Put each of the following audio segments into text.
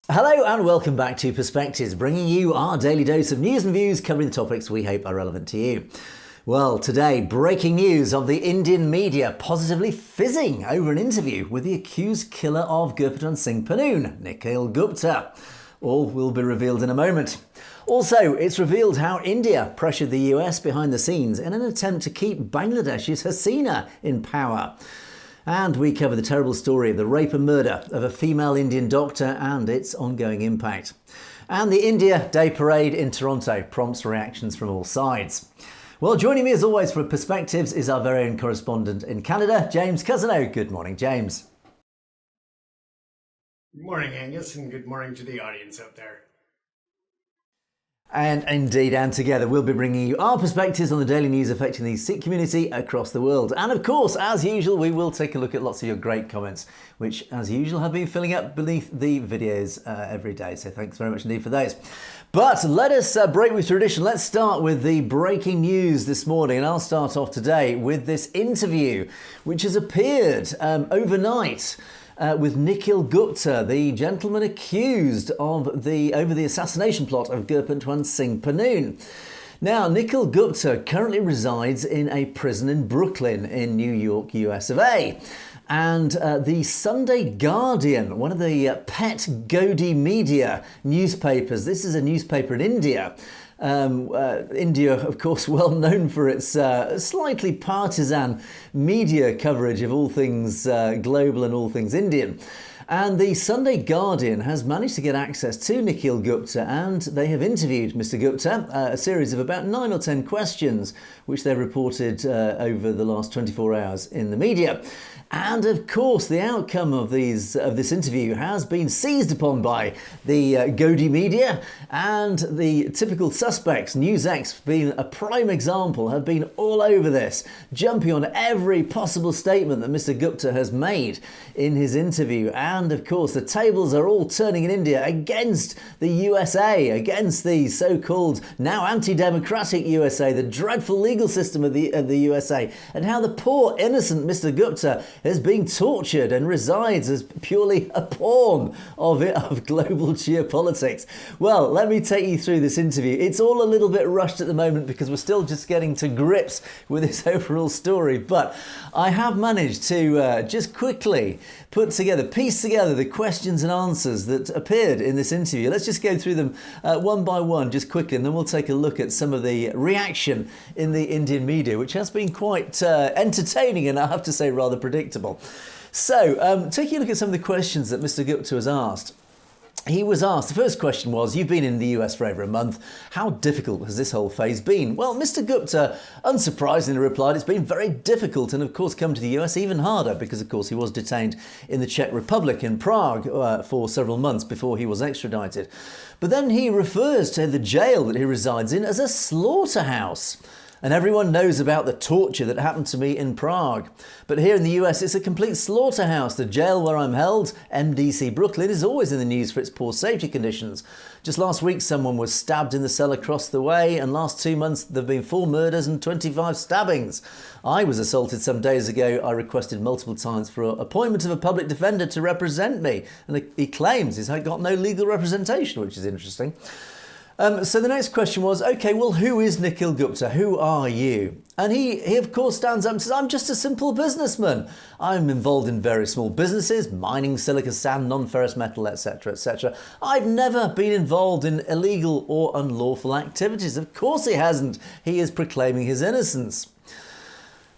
Hello and welcome back to Perspectives, bringing you our daily dose of news and views covering the topics we hope are relevant to you. Well, today, breaking news of the Indian media positively fizzing over an interview with the accused killer of Gurpatan Singh Panoon, Nikhil Gupta. All will be revealed in a moment. Also, it's revealed how India pressured the US behind the scenes in an attempt to keep Bangladesh's Hasina in power. And we cover the terrible story of the rape and murder of a female Indian doctor and its ongoing impact. And the India Day Parade in Toronto prompts reactions from all sides. Well, joining me as always for Perspectives is our very own correspondent in Canada, James Cousineau. Good morning, James. Good morning, Angus, and good morning to the audience out there. And indeed, and together we'll be bringing you our perspectives on the daily news affecting the Sikh community across the world. And of course, as usual, we will take a look at lots of your great comments, which as usual have been filling up beneath the videos every day. So thanks very much indeed for those. But let us break with tradition. Let's start with the breaking news this morning. And I'll start off today with this interview, which has appeared overnight with Nikhil Gupta, the gentleman accused of over the assassination plot of Gurpatan Singh Panoon. Now, Nikhil Gupta currently resides in a prison in Brooklyn in New York, US of A. And the Sunday Guardian, one of the pet Godi media newspapers, this is a newspaper in India. India, of course, well known for its slightly partisan media coverage of all things global and all things Indian. And the Sunday Guardian has managed to get access to Nikhil Gupta, and they have interviewed Mr. Gupta, a series of about 9 or 10 questions, which they reported over the last 24 hours in the media. And of course, the outcome of this interview has been seized upon by the Godi media, and the typical suspects, NewsX being a prime example, have been all over this, jumping on every possible statement that Mr. Gupta has made in his interview. And of course, the tables are all turning in India against the USA, against the so-called now anti-democratic USA, the dreadful legal system of the USA, and how the poor innocent Mr. Gupta is being tortured and resides as purely a pawn of global geopolitics. Well, let me take you through this interview. It's all a little bit rushed at the moment because we're still just getting to grips with this overall story, but I have managed to just quickly piece together the questions and answers that appeared in this interview. Let's just go through them one by one just quickly, and then we'll take a look at some of the reaction in the Indian media, which has been quite entertaining and I have to say rather predictable. So, taking a look at some of the questions that Mr. Gupta was asked. He was asked, the first question was, you've been in the US for over a month. How difficult has this whole phase been? Well, Mr. Gupta, unsurprisingly, replied, it's been very difficult, and of course come to the US even harder because, of course, he was detained in the Czech Republic in Prague for several months before he was extradited. But then he refers to the jail that he resides in as a slaughterhouse. And everyone knows about the torture that happened to me in Prague. But here in the US, it's a complete slaughterhouse. The jail where I'm held, MDC Brooklyn, is always in the news for its poor safety conditions. Just last week, someone was stabbed in the cell across the way, and last 2 months, there have been 4 murders and 25 stabbings. I was assaulted some days ago. I requested multiple times for an appointment of a public defender to represent me. And he claims he's got no legal representation, which is interesting. So the next question was, okay, well, who is Nikhil Gupta? Who are you? And he of course stands up and says, I'm just a simple businessman. I'm involved in very small businesses, mining silica sand, non-ferrous metal, etc., etc. I've never been involved in illegal or unlawful activities. Of course he hasn't. He is proclaiming his innocence.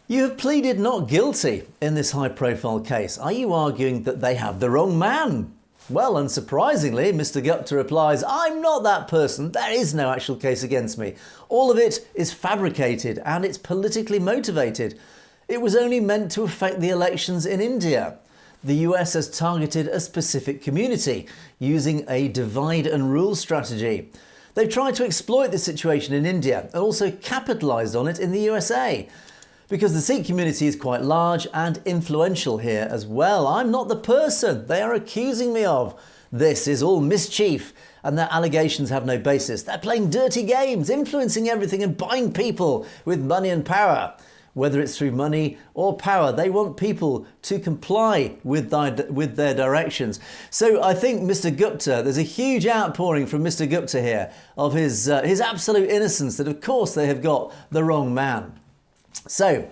You have pleaded not guilty in this high-profile case. Are you arguing that they have the wrong man? Well, unsurprisingly, Mr. Gupta replies, I'm not that person. There is no actual case against me. All of it is fabricated and it's politically motivated. It was only meant to affect the elections in India. The US has targeted a specific community using a divide and rule strategy. They've tried to exploit the situation in India and also capitalised on it in the USA. Because the Sikh community is quite large and influential here as well. I'm not the person they are accusing me of. This is all mischief and their allegations have no basis. They're playing dirty games, influencing everything and buying people with money and power. whether it's through money or power. They want people to comply with their directions. So I think Mr. Gupta, there's a huge outpouring from Mr. Gupta here of his absolute innocence, that of course they have got the wrong man. So,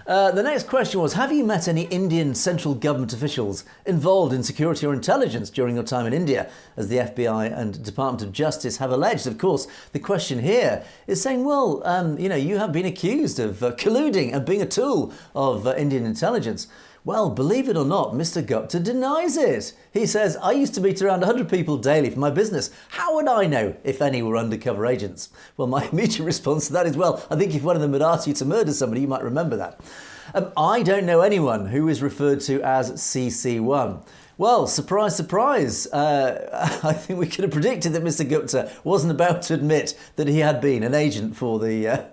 the next question was, have you met any Indian central government officials involved in security or intelligence during your time in India, as the FBI and Department of Justice have alleged? Of course, the question here is saying, well, you have been accused of colluding and being a tool of Indian intelligence. Well, believe it or not, Mr. Gupta denies it. He says, I used to meet around 100 people daily for my business. How would I know if any were undercover agents? Well, my immediate response to that is, well, I think if one of them had asked you to murder somebody, you might remember that. I don't know anyone who is referred to as CC1. Well, surprise, surprise. I think we could have predicted that Mr. Gupta wasn't about to admit that he had been an agent for the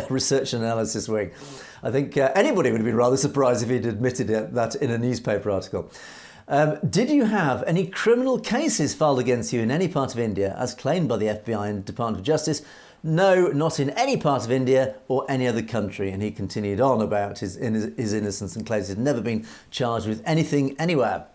research and analysis wing. I think anybody would have been rather surprised if he'd admitted that in a newspaper article. Did you have any criminal cases filed against you in any part of India, as claimed by the FBI and Department of Justice? No, not in any part of India or any other country. And he continued on about his innocence and claims he'd never been charged with anything anywhere.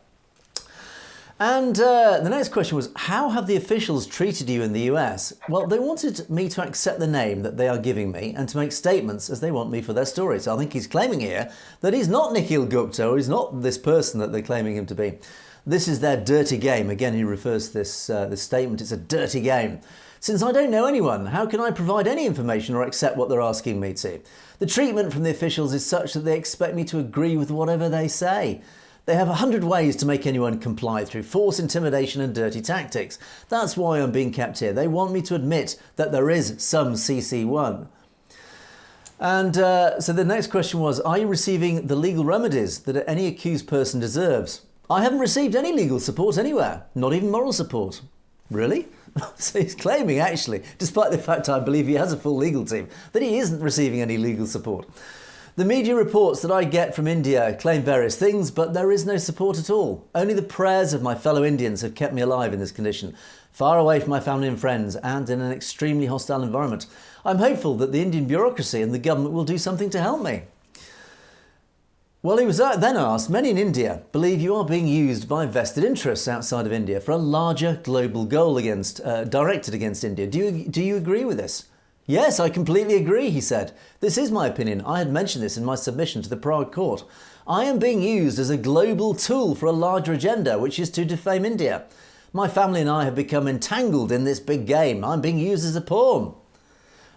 And the next question was, how have the officials treated you in the US? Well, they wanted me to accept the name that they are giving me and to make statements as they want me for their story. So I think he's claiming here that he's not Nikhil Gupta, or he's not this person that they're claiming him to be. This is their dirty game. Again, he refers to this statement. It's a dirty game. Since I don't know anyone, how can I provide any information or accept what they're asking me to? The treatment from the officials is such that they expect me to agree with whatever they say. They have 100 ways to make anyone comply through force, intimidation and dirty tactics. That's why I'm being kept here. They want me to admit that there is some CC1. And so the next question was, are you receiving the legal remedies that any accused person deserves? I haven't received any legal support anywhere, not even moral support. Really? So he's claiming, actually, despite the fact I believe he has a full legal team, that he isn't receiving any legal support. The media reports that I get from India claim various things, but there is no support at all. Only the prayers of my fellow Indians have kept me alive in this condition, far away from my family and friends, and in an extremely hostile environment. I'm hopeful that the Indian bureaucracy and the government will do something to help me. Well, he was then asked, many in India believe you are being used by vested interests outside of India for a larger global goal directed against India. Do you agree with this? Yes, I completely agree, he said. This is my opinion. I had mentioned this in my submission to the Prague court. I am being used as a global tool for a larger agenda, which is to defame India. My family and I have become entangled in this big game. I'm being used as a pawn.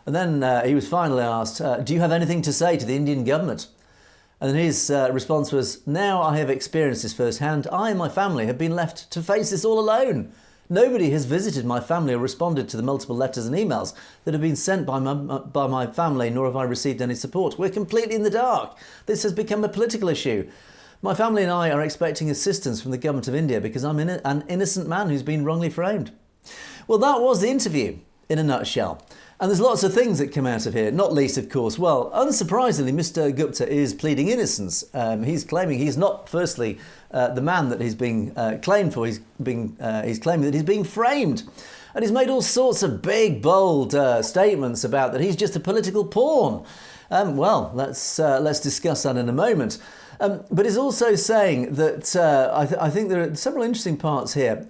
And then he was finally asked, do you have anything to say to the Indian government? And his response was, now I have experienced this firsthand. I and my family have been left to face this all alone. Nobody has visited my family or responded to the multiple letters and emails that have been sent by my family, nor have I received any support. We're completely in the dark. This has become a political issue. My family and I are expecting assistance from the government of India because I'm an innocent man who's been wrongly framed. Well, that was the interview in a nutshell. And there's lots of things that come out of here, not least, of course, well, unsurprisingly, Mr. Gupta is pleading innocence. He's claiming he's not, firstly, the man that he's being claimed for. He's claiming that he's being framed. And he's made all sorts of big, bold statements about that he's just a political pawn. Well, let's discuss that in a moment. But he's also saying that I think there are several interesting parts here.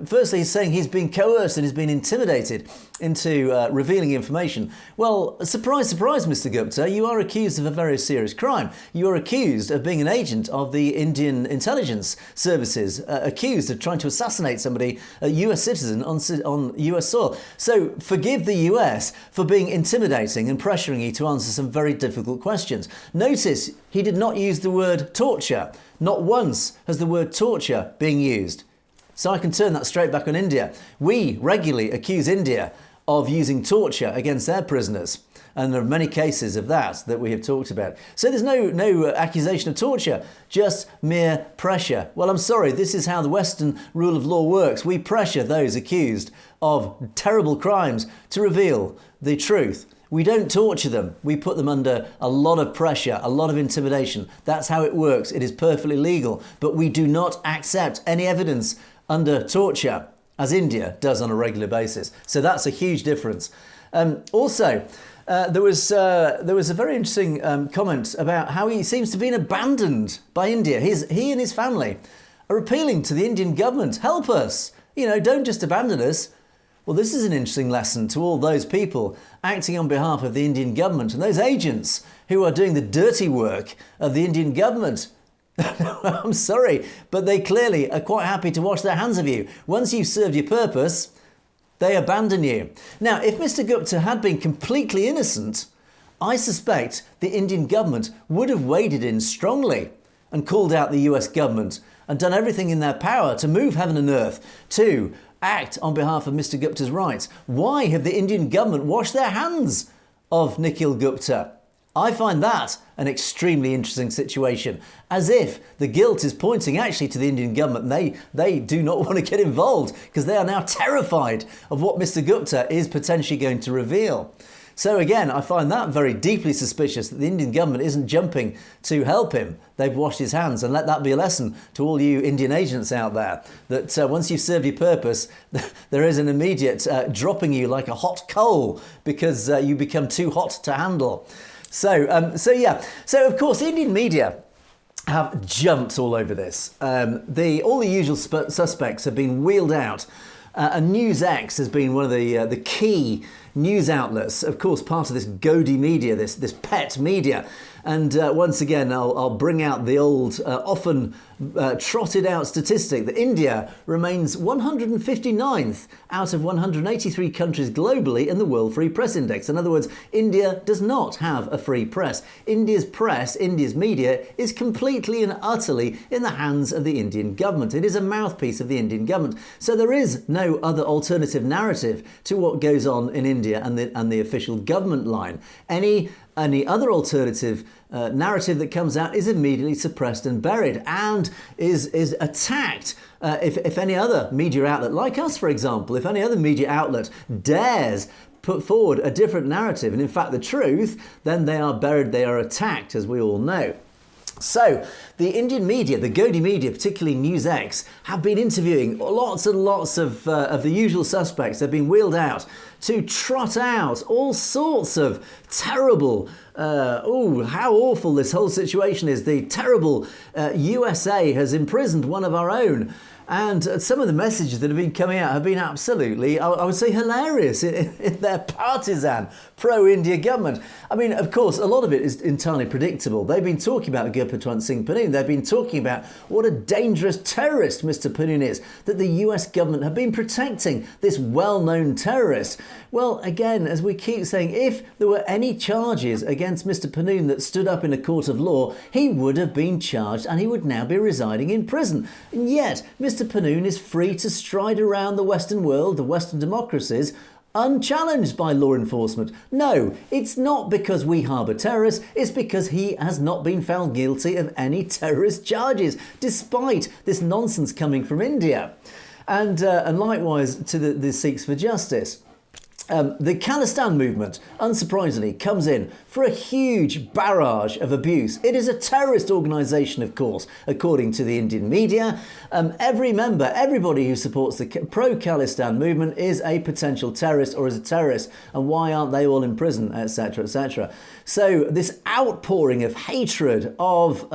Firstly, he's saying he's been coerced and he's been intimidated into revealing information. Well, surprise, surprise, Mr. Gupta, you are accused of a very serious crime. You are accused of being an agent of the Indian intelligence services, accused of trying to assassinate somebody, a US citizen on US soil. So forgive the US for being intimidating and pressuring you to answer some very difficult questions. Notice he did not use the word torture. Not once has the word torture being used. So I can turn that straight back on India. We regularly accuse India of using torture against their prisoners. And there are many cases of that we have talked about. So there's no accusation of torture, just mere pressure. Well, I'm sorry, this is how the Western rule of law works. We pressure those accused of terrible crimes to reveal the truth. We don't torture them. We put them under a lot of pressure, a lot of intimidation. That's how it works. It is perfectly legal. But we do not accept any evidence under torture. as India does on a regular basis. So that's a huge difference. Also, there was a very interesting comment about how he seems to have been abandoned by India. He and his family are appealing to the Indian government, help us, don't just abandon us. Well, this is an interesting lesson to all those people acting on behalf of the Indian government and those agents who are doing the dirty work of the Indian government. I'm sorry, but they clearly are quite happy to wash their hands of you. Once you've served your purpose, they abandon you. Now, if Mr. Gupta had been completely innocent, I suspect the Indian government would have waded in strongly and called out the US government and done everything in their power to move heaven and earth to act on behalf of Mr. Gupta's rights. Why have the Indian government washed their hands of Nikhil Gupta? I find that an extremely interesting situation, as if the guilt is pointing actually to the Indian government. They do not want to get involved because they are now terrified of what Mr. Gupta is potentially going to reveal. So again, I find that very deeply suspicious that the Indian government isn't jumping to help him. They've washed his hands, and let that be a lesson to all you Indian agents out there, that once you've served your purpose, there is an immediate dropping you like a hot coal because you become too hot to handle. So of course, the Indian media have jumped all over this. All the usual suspects have been wheeled out. And NewsX has been one of the key news outlets, of course, part of this Godi media, this pet media. And once again, I'll bring out the old, often trotted out statistic that India remains 159th out of 183 countries globally in the World Free Press Index. In other words, India does not have a free press. India's press, India's media, is completely and utterly in the hands of the Indian government. It is a mouthpiece of the Indian government. So there is no other alternative narrative to what goes on in India and the official government line. Any other alternative narrative that comes out is immediately suppressed and buried and is attacked. If any other media outlet, like us for example, if any other media outlet dares put forward a different narrative, and in fact the truth, then they are buried, they are attacked, as we all know. So the Indian media, the Godi media, particularly NewsX, have been interviewing lots and lots of the usual suspects. They've been wheeled out to trot out all sorts of terrible, how awful this whole situation is. The terrible USA has imprisoned one of our own. And some of the messages that have been coming out have been absolutely, I would say, hilarious in their partisan pro-India government. I mean, of course, a lot of it is entirely predictable. They've been talking about Gurpatwant Singh Pannu. They've been talking about what a dangerous terrorist Mr. Pannu is, that the US government have been protecting this well-known terrorist. Well, again, as we keep saying, if there were any charges against Mr. Pannu that stood up in a court of law, he would have been charged and he would now be residing in prison. And yet, Mr. Pannu is free to stride around the Western world, the Western democracies, unchallenged by law enforcement. No, it's not because we harbour terrorists, it's because he has not been found guilty of any terrorist charges, despite this nonsense coming from India. And likewise to the Sikhs for Justice. The Khalistan movement, unsurprisingly, comes in for a huge barrage of abuse. It is a terrorist organisation, of course, according to the Indian media. Every member, everybody who supports the pro-Khalistan movement is a potential terrorist or is a terrorist. And why aren't they all in prison, etc., etc. So this outpouring of hatred, of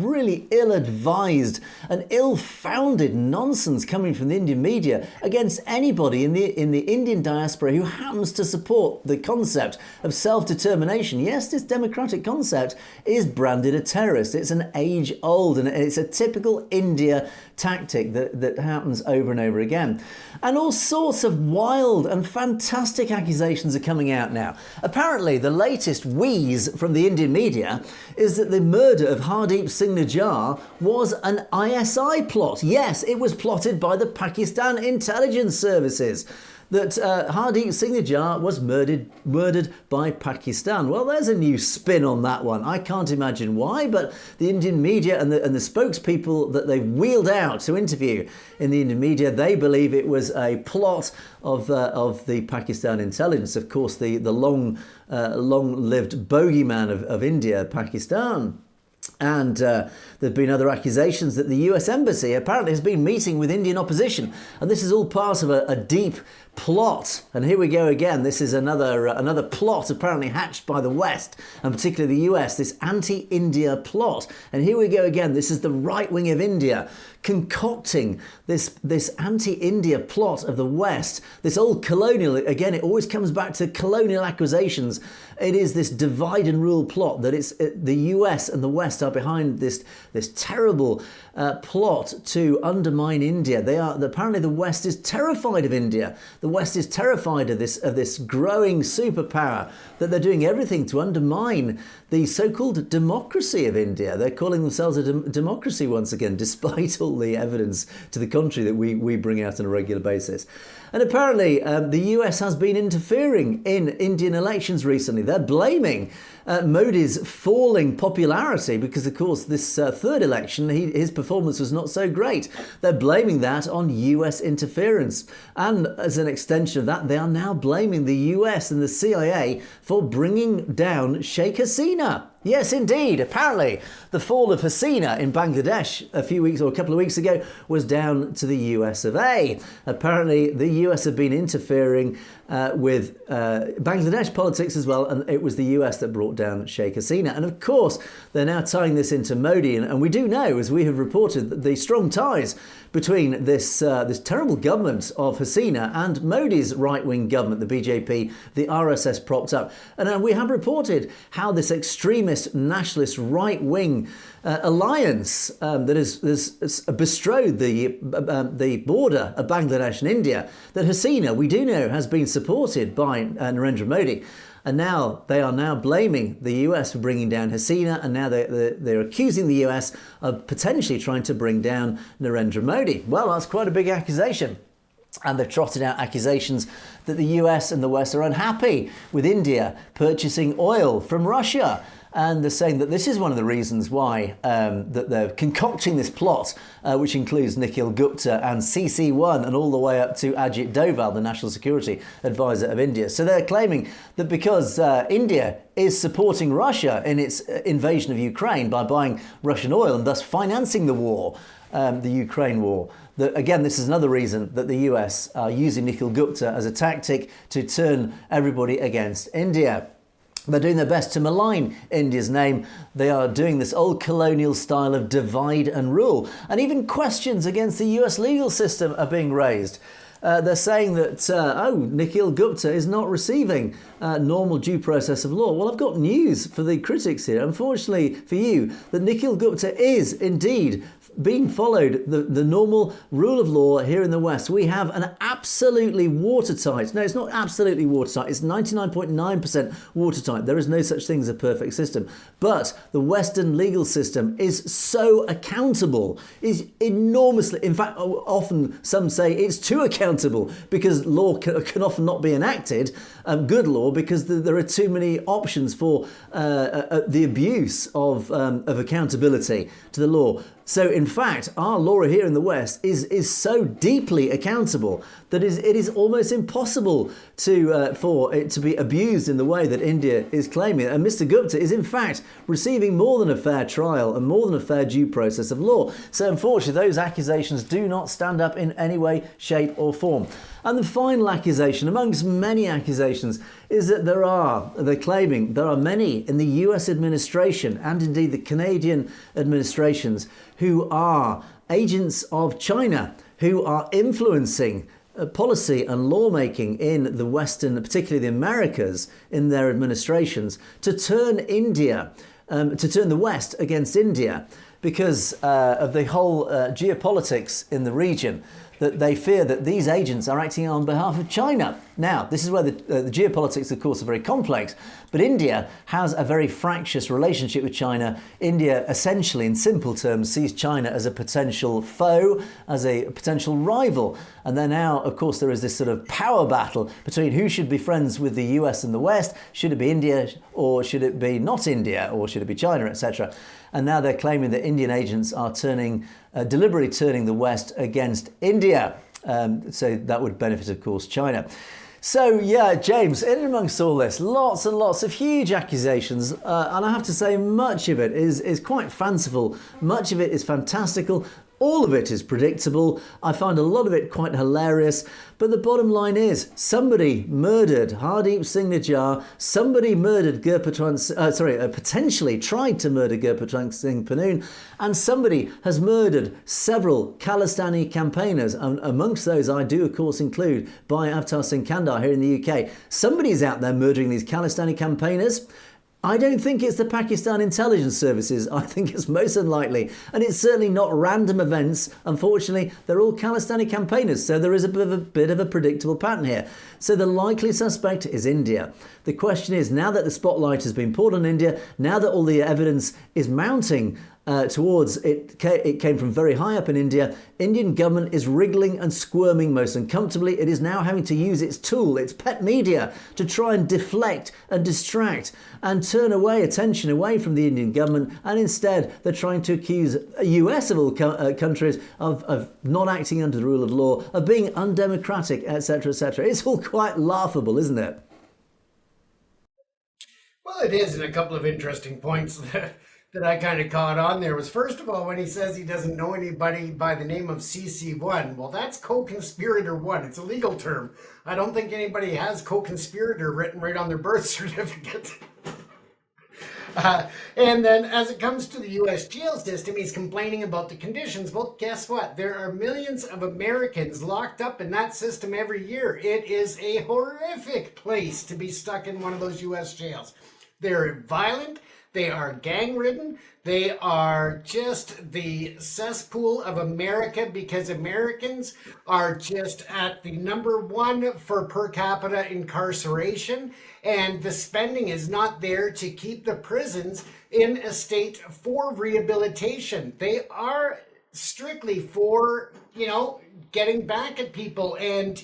really ill-advised and ill-founded nonsense coming from the Indian media against anybody in the Indian diaspora who happens to support the concept of self-determination. Yes, this democratic concept is branded a terrorist. It's an age-old and it's a typical India tactic that happens over and over again. And all sorts of wild and fantastic accusations are coming out now. Apparently, the latest wheeze from the Indian media is that the murder of Hardeep Singh Nijjar was an ISI plot. Yes, it was plotted by the Pakistan intelligence services. That Hardeep Singh Nijjar was murdered by Pakistan. Well, there's a new spin on that one. I can't imagine why, but the Indian media and the spokespeople that they wheeled out to interview in the Indian media, they believe it was a plot of the Pakistan intelligence. Of course, the long-lived bogeyman of India, Pakistan. And there have been other accusations that the US Embassy apparently has been meeting with Indian opposition. And this is all part of a deep plot. And here we go again. This is another plot apparently hatched by the West, and particularly the US, this anti-India plot. And here we go again. This is the right wing of India concocting this anti-India plot of the West, this old colonial, again, it always comes back to colonial accusations. It is this divide and rule plot that the US and the West are behind this terrible plot to undermine India. Apparently the West is terrified of India. The West is terrified of this growing superpower, that they're doing everything to undermine the so-called democracy of India. They're calling themselves a democracy once again, despite all the evidence to the contrary that we bring out on a regular basis. And apparently the US has been interfering in Indian elections recently. They're blaming Modi's falling popularity because, of course, this third election, his performance was not so great. They're blaming that on US interference. And as an extension of that, they are now blaming the US and the CIA for bringing down Sheikh Hasina. Yes, indeed. Apparently, the fall of Hasina in Bangladesh a couple of weeks ago was down to the US of A. Apparently, the US have been interfering with Bangladesh politics as well, and it was the US that brought down Sheikh Hasina. And of course, they're now tying this into Modi, and we do know, as we have reported, the strong ties between this terrible government of Hasina and Modi's right-wing government, the BJP, the RSS propped up. And we have reported how this extremist, nationalist, right-wing alliance that has bestrode the border of Bangladesh and India, that Hasina, we do know, has been supported by Narendra Modi. And now they are now blaming the US for bringing down Hasina, and now they're accusing the US of potentially trying to bring down Narendra Modi. Well, that's quite a big accusation. And they've trotted out accusations that the US and the West are unhappy with India purchasing oil from Russia. And they're saying that this is one of the reasons why that they're concocting this plot, which includes Nikhil Gupta and CC1 and all the way up to Ajit Doval, the National Security Advisor of India. So they're claiming that because India is supporting Russia in its invasion of Ukraine by buying Russian oil and thus financing the war, the Ukraine war, that again, this is another reason that the US are using Nikhil Gupta as a tactic to turn everybody against India. They're doing their best to malign India's name. They are doing this old colonial style of divide and rule. And even questions against the US legal system are being raised. They're saying that, Nikhil Gupta is not receiving normal due process of law. Well, I've got news for the critics here. Unfortunately for you, that Nikhil Gupta is indeed being followed the normal rule of law here in the West. We have an absolutely watertight, no, it's not absolutely watertight, it's 99.9% watertight. There is no such thing as a perfect system. But the Western legal system is so accountable, is enormously, in fact, often some say it's too accountable because law can often not be enacted, good law, because there are too many options for the abuse of accountability to the law. So, in fact, our law here in the West is so deeply accountable that it is almost impossible for it to be abused in the way that India is claiming. And Mr. Gupta is, in fact, receiving more than a fair trial and more than a fair due process of law. So, unfortunately, those accusations do not stand up in any way, shape or form. And the final accusation, amongst many accusations, is that they're claiming there are many in the US administration and indeed the Canadian administrations who are agents of China, who are influencing policy and lawmaking in the Western, particularly the Americas, in their administrations to turn the West against India because of the whole geopolitics in the region, that they fear that these agents are acting on behalf of China. Now, this is where the geopolitics, of course, are very complex, but India has a very fractious relationship with China. India, essentially, in simple terms, sees China as a potential foe, as a potential rival. And then now, of course, there is this sort of power battle between who should be friends with the US and the West. Should it be India, or should it be not India, or should it be China, etc.? And now they're claiming that Indian agents are deliberately turning the West against India. So that would benefit, of course, China. So, yeah, James, in and amongst all this, lots and lots of huge accusations, and I have to say much of it is quite fanciful, much of it is fantastical, all of it is predictable. I find a lot of it quite hilarious, but the bottom line is somebody murdered Hardeep Singh Nijjar, somebody murdered potentially tried to murder Gurpatwant Singh Pannoon, and somebody has murdered several Khalistani campaigners, and amongst those I do of course include Bhai Avtar Singh Kandar here in the UK. Somebody's out there murdering these Khalistani campaigners. I don't think it's the Pakistan intelligence services. I think it's most unlikely. And it's certainly not random events. Unfortunately, they're all Khalistani campaigners, so there is a bit of a predictable pattern here. So the likely suspect is India. The question is, now that the spotlight has been poured on India, now that all the evidence is mounting towards it came from very high up in India, Indian government is wriggling and squirming most uncomfortably. It is now having to use its tool, its pet media, to try and deflect and distract and turn attention away from the Indian government, and instead they're trying to accuse the US of all countries of not acting under the rule of law, of being undemocratic, etc., etc. It's all quite laughable, isn't it? Well, it is, and a couple of interesting points that I kind of caught on there was, first of all, when he says he doesn't know anybody by the name of CC1. Well, that's co-conspirator 1. It's a legal term. I don't think anybody has co-conspirator written right on their birth certificate. And then as it comes to the U.S. jail system, he's complaining about the conditions. Well, guess what? There are millions of Americans locked up in that system every year. It is a horrific place to be stuck in one of those U.S. jails. They're violent. They are gang-ridden. They are just the cesspool of America, because Americans are just at the #1 for per capita incarceration, and the spending is not there to keep the prisons in a state for rehabilitation. They are strictly for, getting back at people, and,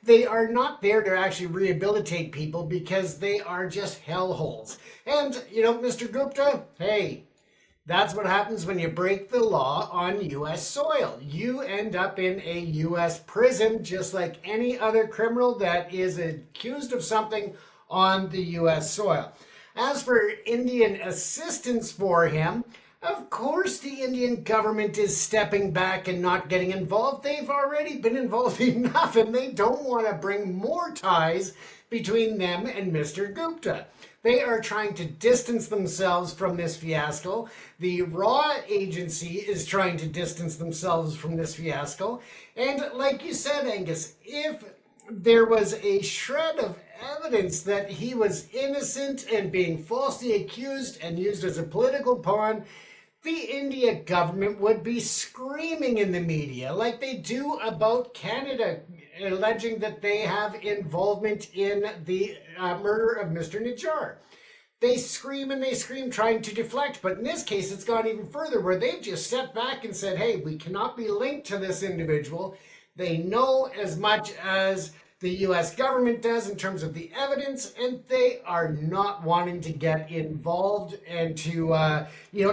they are not there to actually rehabilitate people, because they are just hellholes. And, Mr. Gupta, hey, that's what happens when you break the law on U.S. soil. You end up in a U.S. prison, just like any other criminal that is accused of something on the U.S. soil. As for Indian assistance for him, of course the Indian government is stepping back and not getting involved. They've already been involved enough, and they don't want to bring more ties between them and Mr. Gupta. They are trying to distance themselves from this fiasco. The Raw agency is trying to distance themselves from this fiasco. And like you said, Angus, if there was a shred of evidence that he was innocent and being falsely accused and used as a political pawn, the India government would be screaming in the media like they do about Canada, alleging that they have involvement in the murder of Mr. Nijjar. They scream and they scream, trying to deflect, but in this case it's gone even further, where they've just stepped back and said, hey, we cannot be linked to this individual. They know as much as the U.S. government does in terms of the evidence, and they are not wanting to get involved and to,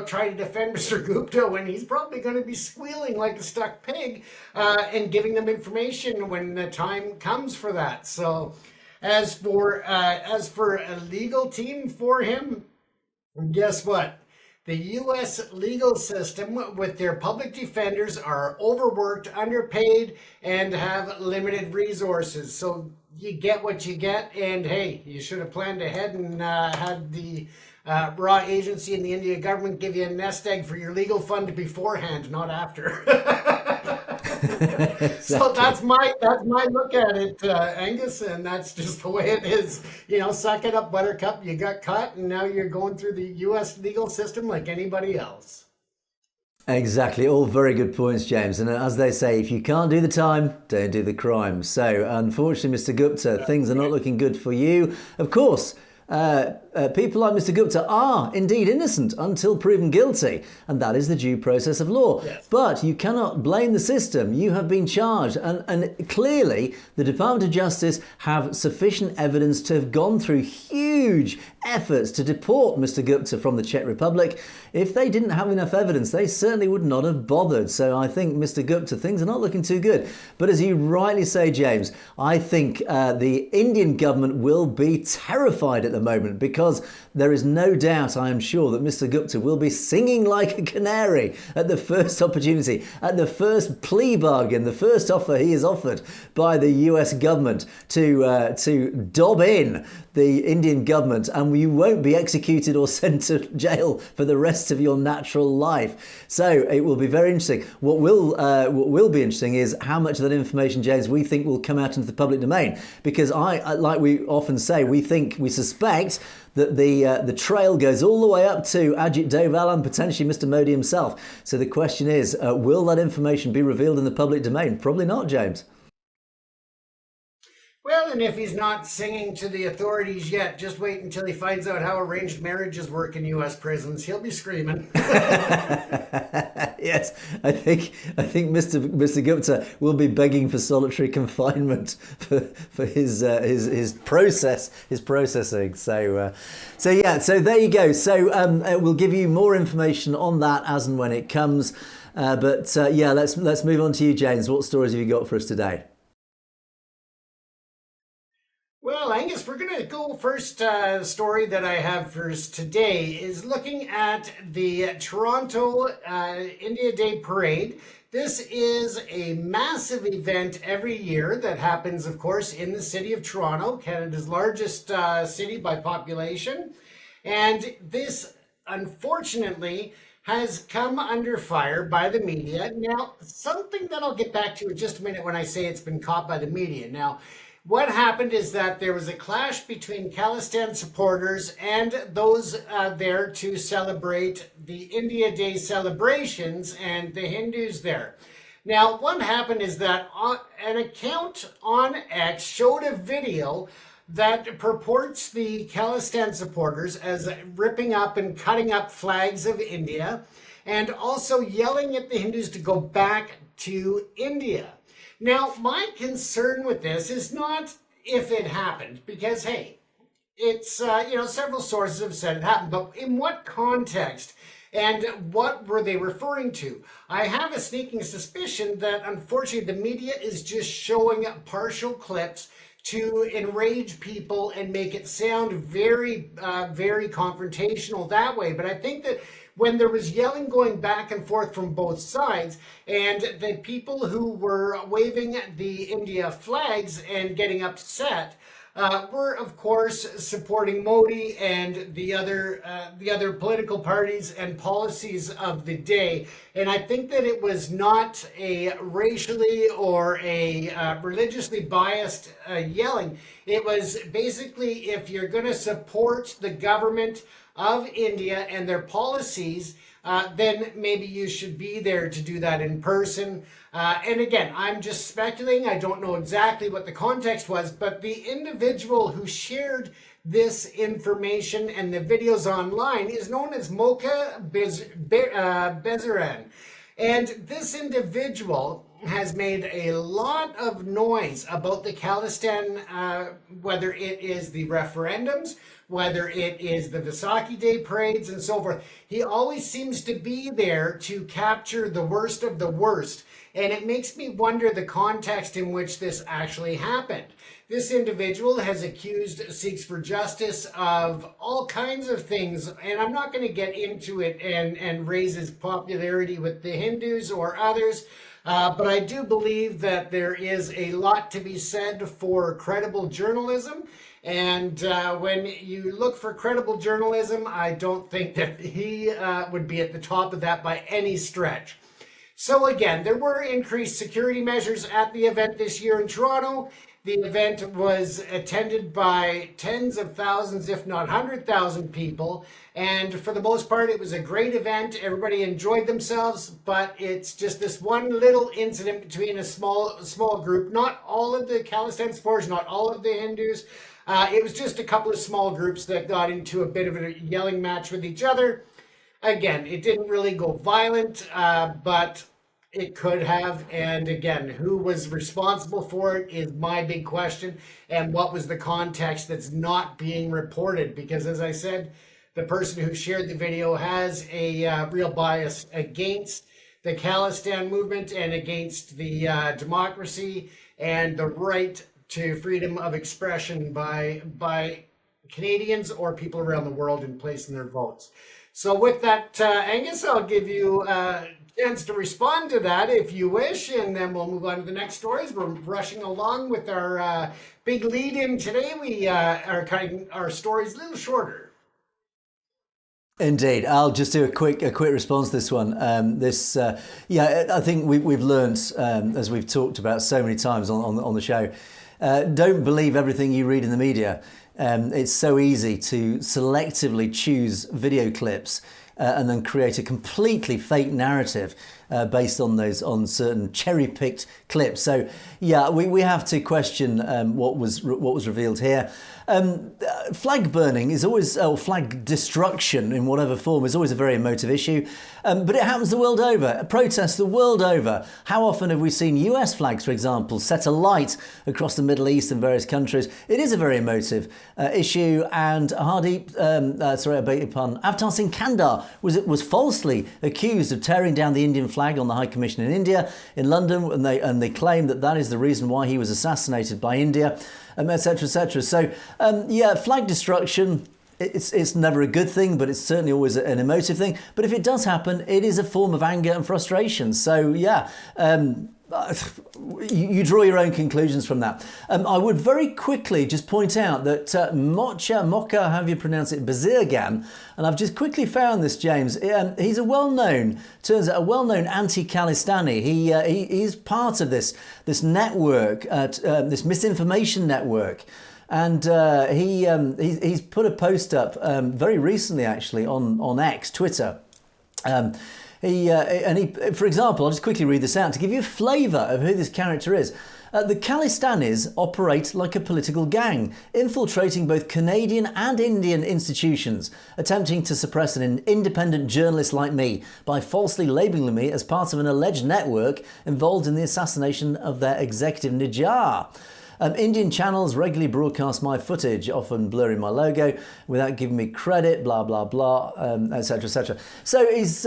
try to defend Mr. Gupta when he's probably going to be squealing like a stuck pig and giving them information when the time comes for that. So as for a legal team for him, guess what? The U.S. legal system, with their public defenders, are overworked, underpaid, and have limited resources. So you get what you get, and hey, you should have planned ahead and had the Raw agency and the Indian government give you a nest egg for your legal fund beforehand, not after. Exactly. So that's my look at it, Angus, and that's just the way it is. Suck it up, buttercup. You got caught, and now you're going through the U.S. legal system like anybody else. Exactly. All very good points, James. And as they say, if you can't do the time, don't do the crime. So unfortunately, Mr. Gupta, things are not looking good for you. Of course, people like Mr. Gupta are indeed innocent until proven guilty, and that is the due process of law. Yes. But you cannot blame the system. You have been charged, and clearly the Department of Justice have sufficient evidence to have gone through huge efforts to deport Mr. Gupta from the Czech Republic. If they didn't have enough evidence, they certainly would not have bothered. So I think, Mr. Gupta, things are not looking too good. But as you rightly say, James, I think the Indian government will be terrified at the moment, because there is no doubt, I am sure, that Mr. Gupta will be singing like a canary at the first opportunity, at the first plea bargain, the first offer he is offered by the US government to dob in the Indian government, and you won't be executed or sent to jail for the rest of your natural life. So it will be very interesting. What will be interesting is how much of that information, James, we think will come out into the public domain, because like we often say, we suspect that the trail goes all the way up to Ajit Doval and potentially Mr. Modi himself. So the question is, will that information be revealed in the public domain? Probably not, James. Well, and if he's not singing to the authorities yet, just wait until he finds out how arranged marriages work in U.S. prisons. He'll be screaming. Yes, I think Mr. Gupta will be begging for solitary confinement for his processing. So there you go. So we'll give you more information on that as and when it comes. Let's move on to you, James. What stories have you got for us today? Well, Angus, we're going to go first. Story that I have for us today is looking at the Toronto India Day Parade. This is a massive event every year that happens, of course, in the city of Toronto, Canada's largest city by population. And this, unfortunately, has come under fire by the media. Now, something that I'll get back to in just a minute when I say it's been caught by the media. Now, what happened is that there was a clash between Khalistan supporters and those there to celebrate the India Day celebrations and the Hindus there. Now, what happened is that an account on X showed a video that purports the Khalistan supporters as ripping up and cutting up flags of India and also yelling at the Hindus to go back to India. Now, my concern with this is not if it happened, because, hey, it's, several sources have said it happened, but in what context and what were they referring to? I have a sneaking suspicion that, unfortunately, the media is just showing partial clips to enrage people and make it sound very, very confrontational that way. But I think that when there was yelling going back and forth from both sides, and the people who were waving the India flags and getting upset were, of course, supporting Modi and the other political parties and policies of the day. And I think that it was not a racially or a religiously biased yelling. It was basically, if you're going to support the government of India and their policies, then maybe you should be there to do that in person. And again, I'm just speculating. I don't know exactly what the context was, but the individual who shared this information and the videos online is known as Mocha Bezaran. And this individual has made a lot of noise about the Khalistan, whether it is the referendums, whether it is the Vaisakhi Day parades and so forth. He always seems to be there to capture the worst of the worst. And it makes me wonder the context in which this actually happened. This individual has accused Sikhs for Justice of all kinds of things, and I'm not going to get into it and raise his popularity with the Hindus or others, but I do believe that there is a lot to be said for credible journalism. And when you look for credible journalism, I don't think that he would be at the top of that by any stretch. So again, there were increased security measures at the event this year in Toronto. The event was attended by tens of thousands, if not 100,000 people. And for the most part, it was a great event. Everybody enjoyed themselves, but it's just this one little incident between a small group. Not all of the Khalistan supporters, not all of the Hindus. It was just a couple of small groups that got into a bit of a yelling match with each other. Again, it didn't really go violent, but it could have. And again, who was responsible for it is my big question. And what was the context that's not being reported? Because as I said, the person who shared the video has a real bias against the Khalistan movement and against the democracy and the right to freedom of expression by Canadians or people around the world in placing their votes. So with that, Angus, I'll give you a chance to respond to that if you wish, and then we'll move on to the next stories. We're rushing along with our big lead-in today. We are cutting our stories a little shorter. Indeed, I'll just do a quick response to this one. I think we've learned, as we've talked about so many times on the show, don't believe everything you read in the media. It's so easy to selectively choose video clips and then create a completely fake narrative based on certain cherry-picked clips. So yeah, we have to question what was revealed here. Flag burning is always, or flag destruction in whatever form, is always a very emotive issue, but it happens the world over. Protests the world over. How often have we seen US flags, for example, set alight across the Middle East and various countries? It is a very emotive issue, and I beg your pardon, Avtar Singh Kandar was falsely accused of tearing down the Indian flag on the High Commission in India, in London, and they claim that is the reason why he was assassinated by India, etc., etc. So, flag destruction, it's never a good thing, but it's certainly always an emotive thing. But if it does happen, it is a form of anger and frustration. So, you draw your own conclusions from that. I would very quickly just point out that Mokka, how do you pronounce it, Bazirgan, and I've just quickly found this, James. He's a well-known anti-Khalistani. He's part of this network, this misinformation network. And he's put a post up very recently, actually, on X, Twitter. For example, I'll just quickly read this out to give you a flavour of who this character is. The Khalistanis operate like a political gang, infiltrating both Canadian and Indian institutions, attempting to suppress an independent journalist like me by falsely labelling me as part of an alleged network involved in the assassination of their executive Nijar. Indian channels regularly broadcast my footage, often blurring my logo without giving me credit, blah, blah, blah, etc., etc. So he's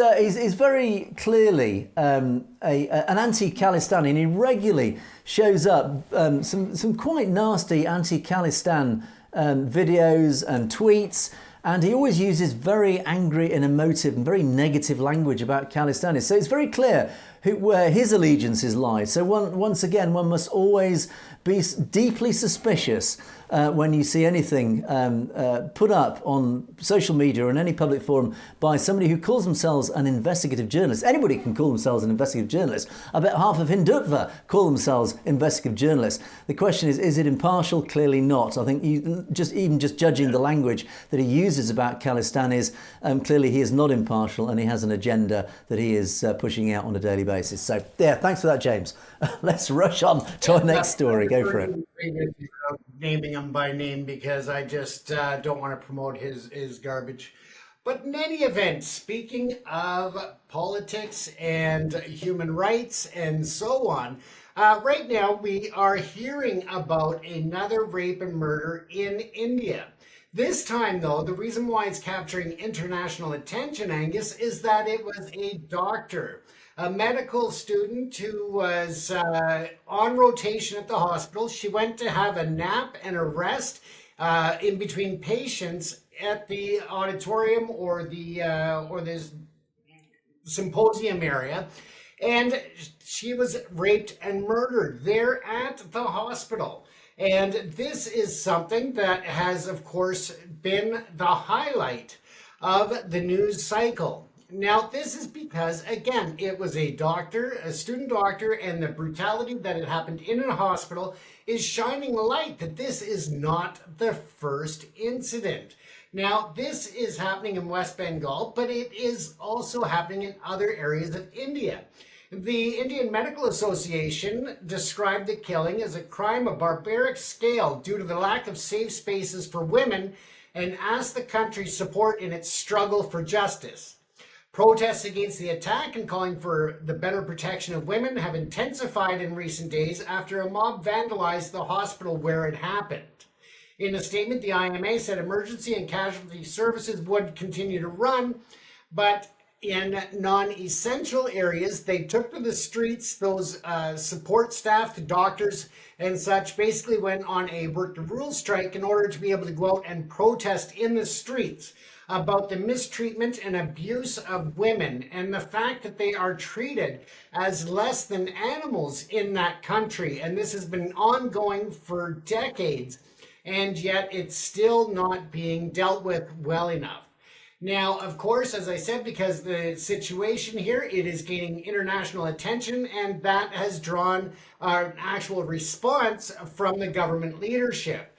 very clearly an anti-Khalistani, and he regularly shows up some quite nasty anti-Khalistan videos and tweets. And he always uses very angry and emotive and very negative language about Khalistanis. So it's very clear where his allegiances lie. So once again, one must always be deeply suspicious when you see anything put up on social media or in any public forum by somebody who calls themselves an investigative journalist. Anybody can call themselves an investigative journalist. I bet half of Hindutva call themselves investigative journalists. The question is it impartial? Clearly not. I think just judging the language that he uses about Khalistanis, clearly he is not impartial, and he has an agenda that he is pushing out on a daily basis. So yeah, thanks for that, James. Let's rush on to our next story. Go for it. Naming him by name because I just don't want to promote his garbage. But in any event, speaking of politics and human rights and so on, right now we are hearing about another rape and murder in India. This time, though, the reason why it's capturing international attention, Angus, is that it was a doctor, a medical student who was on rotation at the hospital. She went to have a nap and a rest in between patients at the auditorium or this symposium area, and she was raped and murdered there at the hospital. And this is something that has, of course, been the highlight of the news cycle. Now, this is because, again, it was a doctor, a student doctor, and the brutality that had happened in a hospital is shining light that this is not the first incident. Now, this is happening in West Bengal, but it is also happening in other areas of India. The Indian Medical Association described the killing as a crime of barbaric scale due to the lack of safe spaces for women and asked the country's support in its struggle for justice. Protests against the attack and calling for the better protection of women have intensified in recent days after a mob vandalized the hospital where it happened. In a statement, the IMA said emergency and casualty services would continue to run, but in non-essential areas, they took to the streets. Those support staff, the doctors and such, basically went on a work the rules strike in order to be able to go out and protest in the streets about the mistreatment and abuse of women and the fact that they are treated as less than animals in that country. And this has been ongoing for decades, and yet it's still not being dealt with well enough. Now, of course, as I said, because the situation here, it is gaining international attention, and that has drawn an actual response from the government leadership.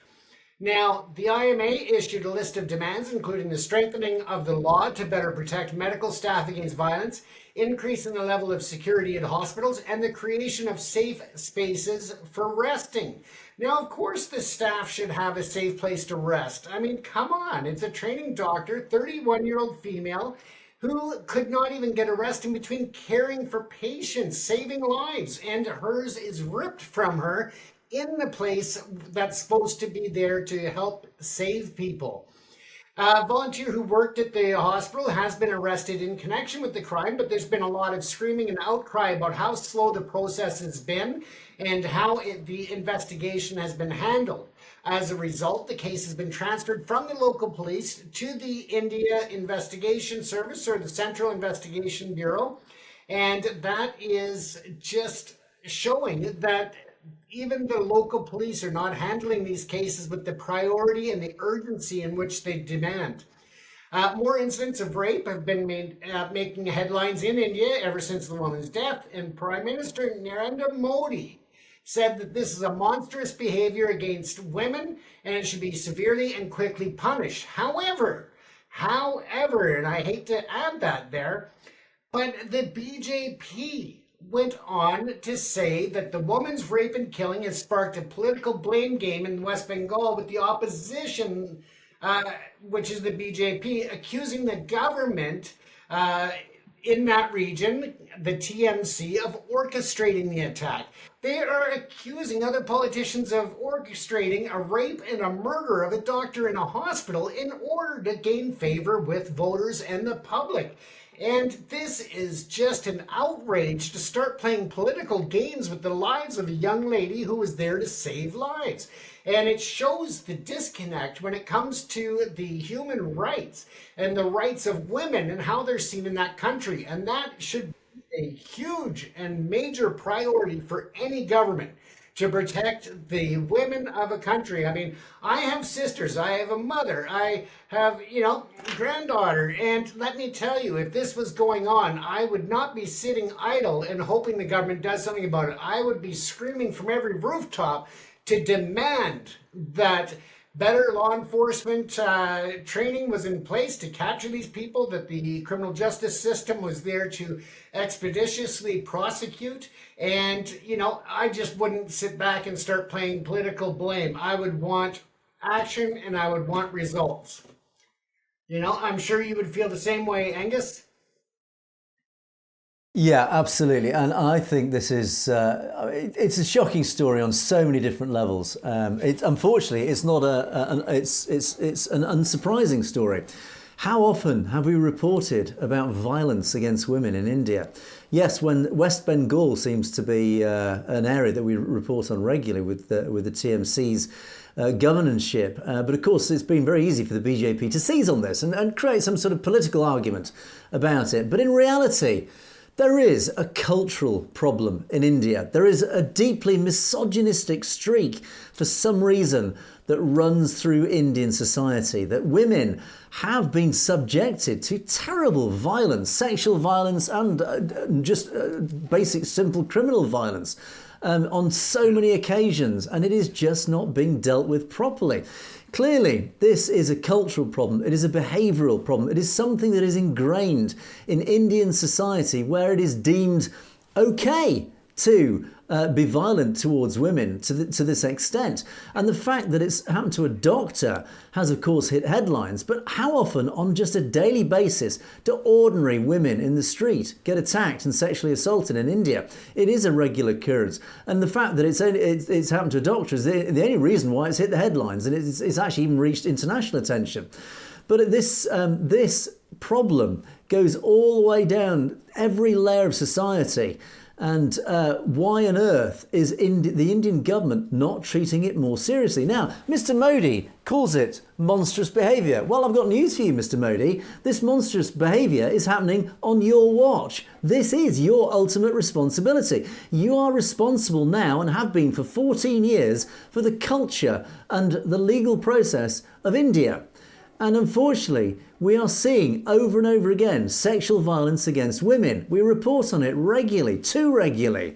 Now, the IMA issued a list of demands, including the strengthening of the law to better protect medical staff against violence, increasing the level of security in hospitals, and the creation of safe spaces for resting. Now, of course, the staff should have a safe place to rest. I mean, come on. It's a training doctor, 31-year-old female, who could not even get a rest in between caring for patients, saving lives, and hers is ripped from her in the place that's supposed to be there to help save people. A volunteer who worked at the hospital has been arrested in connection with the crime, but there's been a lot of screaming and outcry about how slow the process has been and how the investigation has been handled. As a result, the case has been transferred from the local police to the India Investigation Service, or the Central Investigation Bureau, and that is just showing that even the local police are not handling these cases with the priority and the urgency in which they demand. More incidents of rape have been making headlines in India ever since the woman's death, and Prime Minister Narendra Modi said that this is a monstrous behavior against women and it should be severely and quickly punished. However, and I hate to add that there, but the BJP went on to say that the woman's rape and killing has sparked a political blame game in West Bengal, with the opposition, which is the BJP, accusing the government in that region, the TMC, of orchestrating the attack. They are accusing other politicians of orchestrating a rape and a murder of a doctor in a hospital in order to gain favor with voters and the public. And this is just an outrage to start playing political games with the lives of a young lady who was there to save lives. And it shows the disconnect when it comes to the human rights and the rights of women and how they're seen in that country. And that should be a huge and major priority for any government, to protect the women of a country. I mean, I have sisters, I have a mother, I have, granddaughter, and let me tell you, if this was going on, I would not be sitting idle and hoping the government does something about it. I would be screaming from every rooftop to demand that better law enforcement training was in place to capture these people, that the criminal justice system was there to expeditiously prosecute. And, I just wouldn't sit back and start playing political blame. I would want action and I would want results. I'm sure you would feel the same way, Angus. Yeah, absolutely, and I think this is it's a shocking story on so many different levels. Unfortunately, it's not it's an unsurprising story. How often have we reported about violence against women in India? Yes, when West Bengal seems to be an area that we report on regularly with the TMC's governorship. But of course, it's been very easy for the BJP to seize on this and create some sort of political argument about it. But in reality, There is a cultural problem in India. There is a deeply misogynistic streak for some reason that runs through Indian society, that women have been subjected to terrible violence, sexual violence and just basic simple criminal violence on so many occasions, and it is just not being dealt with properly. Clearly, this is a cultural problem. It is a behavioural problem. It is something that is ingrained in Indian society where it is deemed okay to be violent towards women to this extent. And the fact that it's happened to a doctor has, of course, hit headlines. But how often, on just a daily basis, do ordinary women in the street get attacked and sexually assaulted in India? It is a regular occurrence. And the fact that it's happened to a doctor is the only reason why it's hit the headlines. And it's actually even reached international attention. But this problem goes all the way down every layer of society. And why on earth is the Indian government not treating it more seriously? Now, Mr. Modi calls it monstrous behaviour. Well, I've got news for you, Mr. Modi. This monstrous behaviour is happening on your watch. This is your ultimate responsibility. You are responsible now, and have been for 14 years, for the culture and the legal process of India. And unfortunately, we are seeing over and over again sexual violence against women. We report on it regularly, too regularly.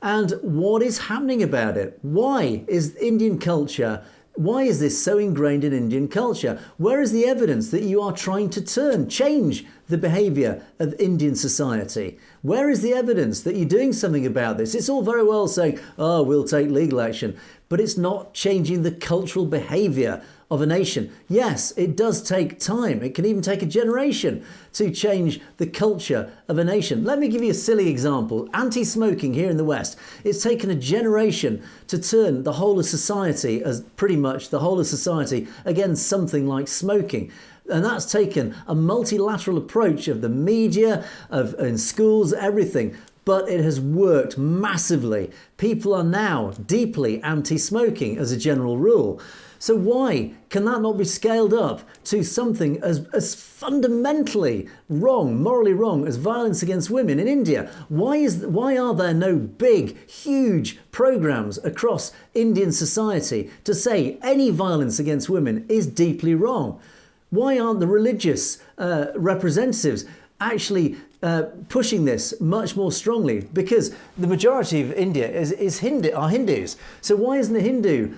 And what is happening about it? Why is Indian culture, why is this so ingrained in Indian culture? Where is the evidence that you are trying to change the behaviour of Indian society? Where is the evidence that you're doing something about this? It's all very well saying, oh, we'll take legal action, but it's not changing the cultural behaviour of a nation. Yes, it does take time. It can even take a generation to change the culture of a nation. Let me give you a silly example. Anti-smoking here in the West. It's taken a generation to turn the whole of society, as pretty much the whole of society, against something like smoking. And that's taken a multilateral approach of the media, in schools, everything. But it has worked massively. People are now deeply anti-smoking as a general rule. So why can that not be scaled up to something as fundamentally wrong, morally wrong, as violence against women in India? Why are there no big, huge programs across Indian society to say any violence against women is deeply wrong? Why aren't the religious representatives actually pushing this much more strongly? Because the majority of India are Hindus. So why isn't the Hindu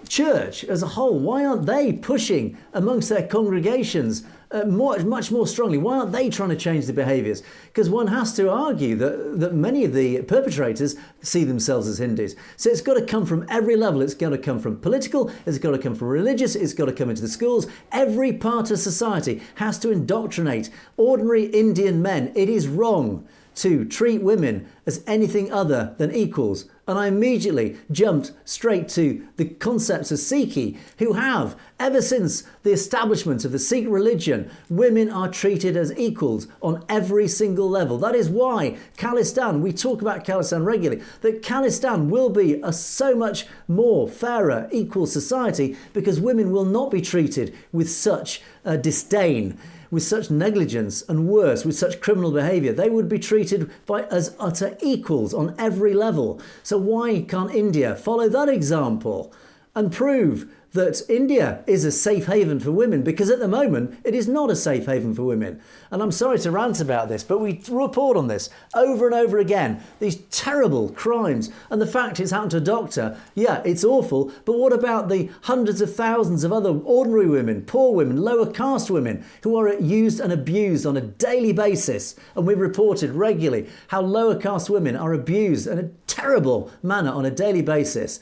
church as a whole, why aren't they pushing amongst their congregations much more strongly? Why aren't they trying to change the behaviours? Because one has to argue that many of the perpetrators see themselves as Hindus. So it's got to come from every level. It's got to come from political, it's got to come from religious, it's got to come into the schools. Every part of society has to indoctrinate ordinary Indian men. It is wrong to treat women as anything other than equals. And I immediately jumped straight to the concepts of Sikhi, who have, ever since the establishment of the Sikh religion, women are treated as equals on every single level. That is why Khalistan, we talk about Khalistan regularly, that Khalistan will be a so much more fairer, equal society, because women will not be treated with such disdain, with such negligence, and worse, with such criminal behaviour. They would be treated as utter equals on every level. So why can't India follow that example and prove that India is a safe haven for women? Because at the moment, it is not a safe haven for women. And I'm sorry to rant about this, but we report on this over and over again, these terrible crimes. And the fact it's happened to a doctor, yeah, it's awful. But what about the hundreds of thousands of other ordinary women, poor women, lower caste women, who are used and abused on a daily basis? And we've reported regularly how lower caste women are abused in a terrible manner on a daily basis.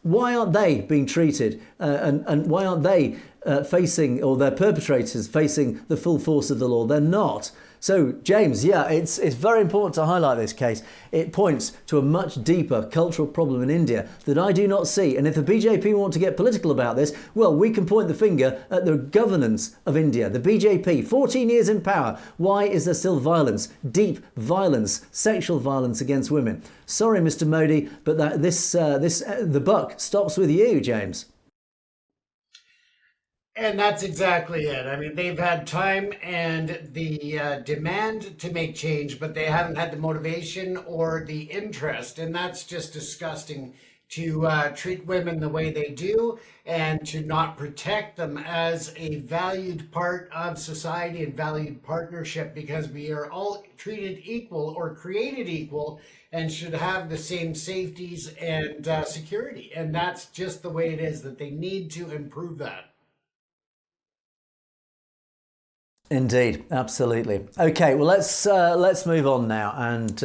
Why aren't they being treated and why aren't they facing, or their perpetrators facing, the full force of the law? They're not. So, James, yeah, it's very important to highlight this case. It points to a much deeper cultural problem in India that I do not see. And if the BJP want to get political about this, well, we can point the finger at the governance of India. The BJP, 14 years in power. Why is there still violence, deep violence, sexual violence against women? Sorry, Mr. Modi, but the buck stops with you, James. And that's exactly it. I mean, they've had time and the demand to make change, but they haven't had the motivation or the interest. And that's just disgusting to treat women the way they do and to not protect them as a valued part of society and valued partnership because we are all treated equal or created equal and should have the same safeties and security. And that's just the way it is, that they need to improve that. Indeed, absolutely. Okay, well let's move on now, and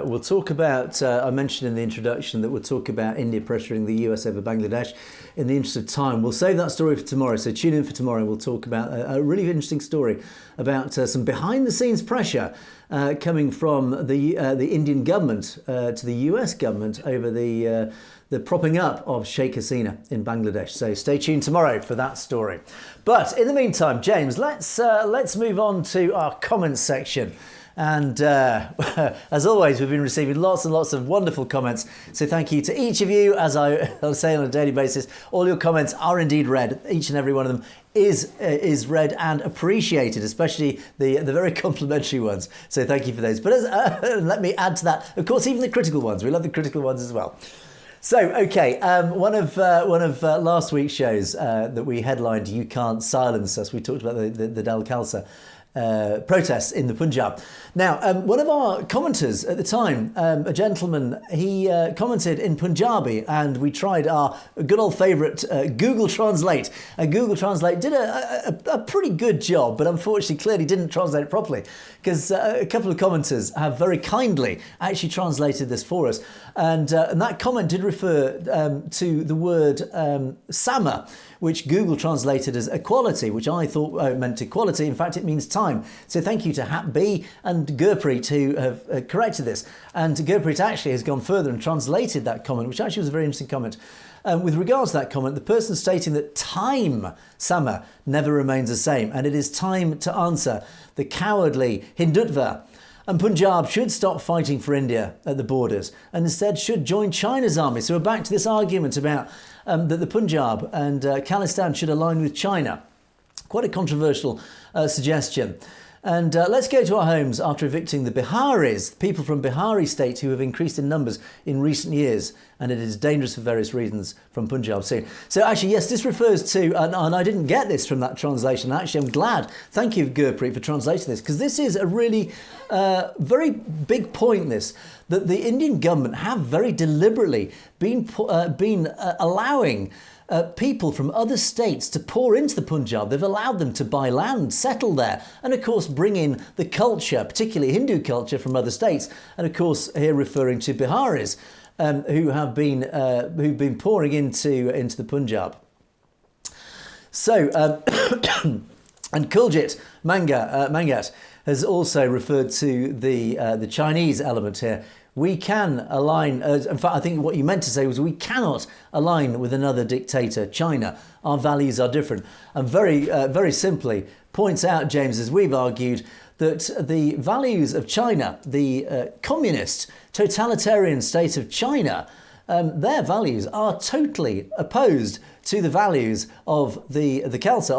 we'll talk about. I mentioned in the introduction that we'll talk about India pressuring the US over Bangladesh. In the interest of time, we'll save that story for tomorrow. So tune in for tomorrow. We'll talk about a really interesting story about some behind-the-scenes pressure coming from the Indian government to the US government over the propping up of Sheikh Hasina in Bangladesh. So stay tuned tomorrow for that story. But in the meantime, James, let's move on to our comments section. And as always, we've been receiving lots and lots of wonderful comments. So thank you to each of you. As I say on a daily basis, all your comments are indeed read. Each and every one of them is read and appreciated, especially the very complimentary ones. So thank you for those. But let me add to that, of course, even the critical ones. We love the critical ones as well. So, okay, one of last week's shows that we headlined, "You Can't Silence Us," we talked about the Dal Khalsa protests in the Punjab. Now, one of our commenters at the time, a gentleman, he commented in Punjabi, and we tried our good old favourite Google Translate. And Google Translate did a pretty good job, but unfortunately clearly didn't translate it properly, because a couple of commenters have very kindly actually translated this for us. And that comment did refer to the word sama, which Google translated as equality, which I thought meant equality. In fact, it means time. So thank you to Hat B and Gurpreet who have corrected this. And Gurpreet actually has gone further and translated that comment, which actually was a very interesting comment. With regards to that comment, the person stating that time, sama, never remains the same, and it is time to answer the cowardly Hindutva. And Punjab should stop fighting for India at the borders and instead should join China's army. So we're back to this argument about that the Punjab and Khalistan should align with China. Quite a controversial suggestion. And let's go to our homes after evicting the Biharis, people from Bihari state who have increased in numbers in recent years. And it is dangerous for various reasons from Punjab soon. So actually, yes, this refers to, and I didn't get this from that translation. Actually, I'm glad. Thank you, Gurpreet, for translating this, because this is a really very big point, this, that the Indian government have very deliberately been allowing people from other states to pour into the Punjab. They've allowed them to buy land, settle there, and of course bring in the culture, particularly Hindu culture, from other states. And of course, here referring to Biharis, who've been pouring into the Punjab. So, and Kuljit Mangat has also referred to the Chinese element here. We can align, in fact, I think what you meant to say was we cannot align with another dictator, China. Our values are different. And very simply points out, James, as we've argued, that the values of China, the communist, totalitarian state of China, their values are totally opposed to the values of the Khalsa,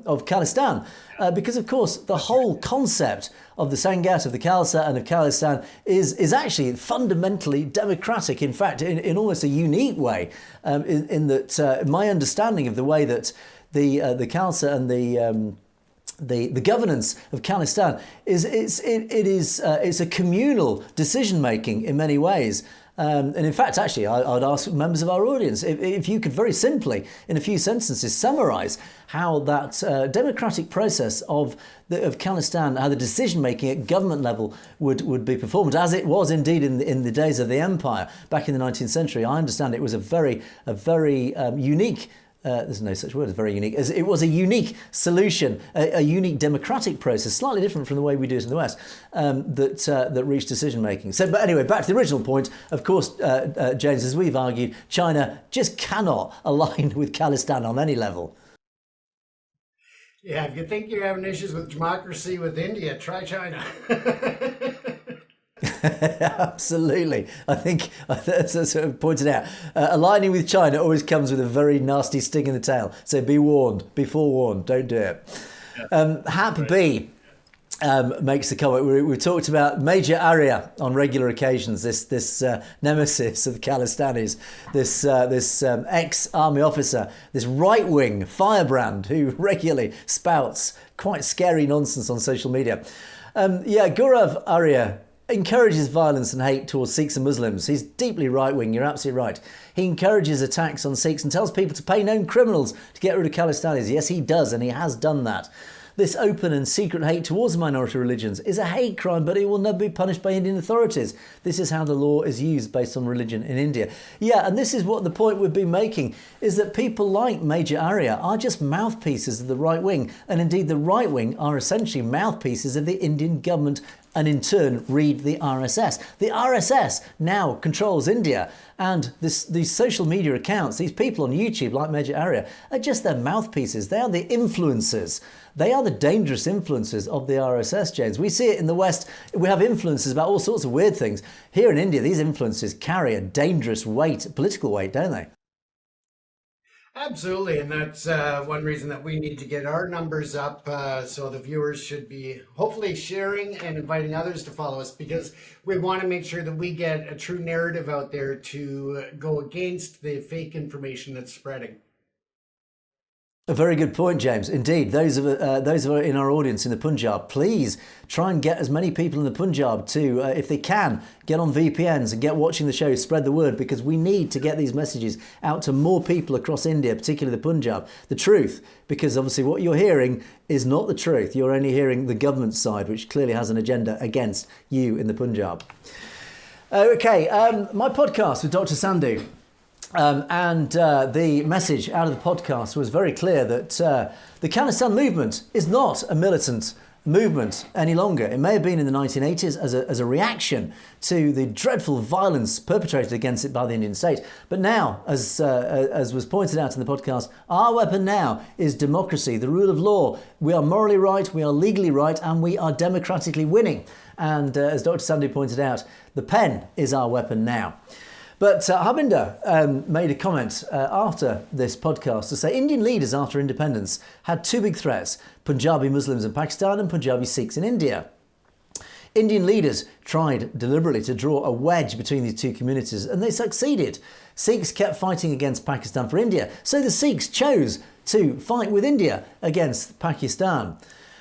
of Khalistan. Because, of course, the whole concept of the Sangat, of the Khalsa and of Khalistan is actually fundamentally democratic. In fact, in almost a unique way, in that my understanding of the way that the Khalsa and the governance of Khalistan it's a communal decision making in many ways. And in fact, actually, I'd ask members of our audience if you could very simply, in a few sentences, summarise how that democratic process of Khalistan, how the decision-making at government level would be performed, as it was indeed in the days of the empire back in the 19th century. I understand it was a very unique. There's no such word as very unique. It was a unique solution, a unique democratic process, slightly different from the way we do it in the West, that reached decision making. So, but anyway, back to the original point. Of course, James, as we've argued, China just cannot align with Khalistan on any level. Yeah, if you think you're having issues with democracy with India, try China. Absolutely. I think, as I sort of pointed out, aligning with China always comes with a very nasty sting in the tail. So be warned, be forewarned, don't do it. Hap B makes the comment. We talked about Major Arya on regular occasions, this nemesis of the Khalistanis, this ex-army officer, this right-wing firebrand who regularly spouts quite scary nonsense on social media. Gaurav Arya encourages violence and hate towards Sikhs and Muslims. He's deeply right-wing, you're absolutely right. He encourages attacks on Sikhs and tells people to pay known criminals to get rid of Khalistanis. Yes, he does, and he has done that. This open and secret hate towards minority religions is a hate crime, but it will never be punished by Indian authorities. This is how the law is used based on religion in India. Yeah, and this is what the point we've been making, is that people like Major Arya are just mouthpieces of the right wing, and indeed the right wing are essentially mouthpieces of the Indian government, and in turn read the RSS. The RSS now controls India, and these social media accounts, these people on YouTube like Major Arya, are just their mouthpieces. They are the influencers. They are the dangerous influences of the RSS, James. We see it in the West. We have influences about all sorts of weird things. Here in India, these influences carry a dangerous weight, political weight, don't they? Absolutely, and that's one reason that we need to get our numbers up, so the viewers should be hopefully sharing and inviting others to follow us, because we want to make sure that we get a true narrative out there to go against the fake information that's spreading. A very good point, James. Indeed, those of in our audience in the Punjab, please try and get as many people in the Punjab to, if they can, get on VPNs and get watching the show, spread the word, because we need to get these messages out to more people across India, particularly the Punjab. The truth, because obviously what you're hearing is not the truth. You're only hearing the government side, which clearly has an agenda against you in the Punjab. My podcast with Dr. Sandhu. The message out of the podcast was very clear that the Khalistan movement is not a militant movement any longer. It may have been in the 1980s as a reaction to the dreadful violence perpetrated against it by the Indian state. But now, as was pointed out in the podcast, our weapon now is democracy, the rule of law. We are morally right, we are legally right, and we are democratically winning. And as Dr. Sandhu pointed out, the pen is our weapon now. But Harbinder made a comment after this podcast to say Indian leaders after independence had two big threats: Punjabi Muslims in Pakistan and Punjabi Sikhs in India. Indian leaders tried deliberately to draw a wedge between these two communities, and they succeeded. Sikhs kept fighting against Pakistan for India, so the Sikhs chose to fight with India against Pakistan.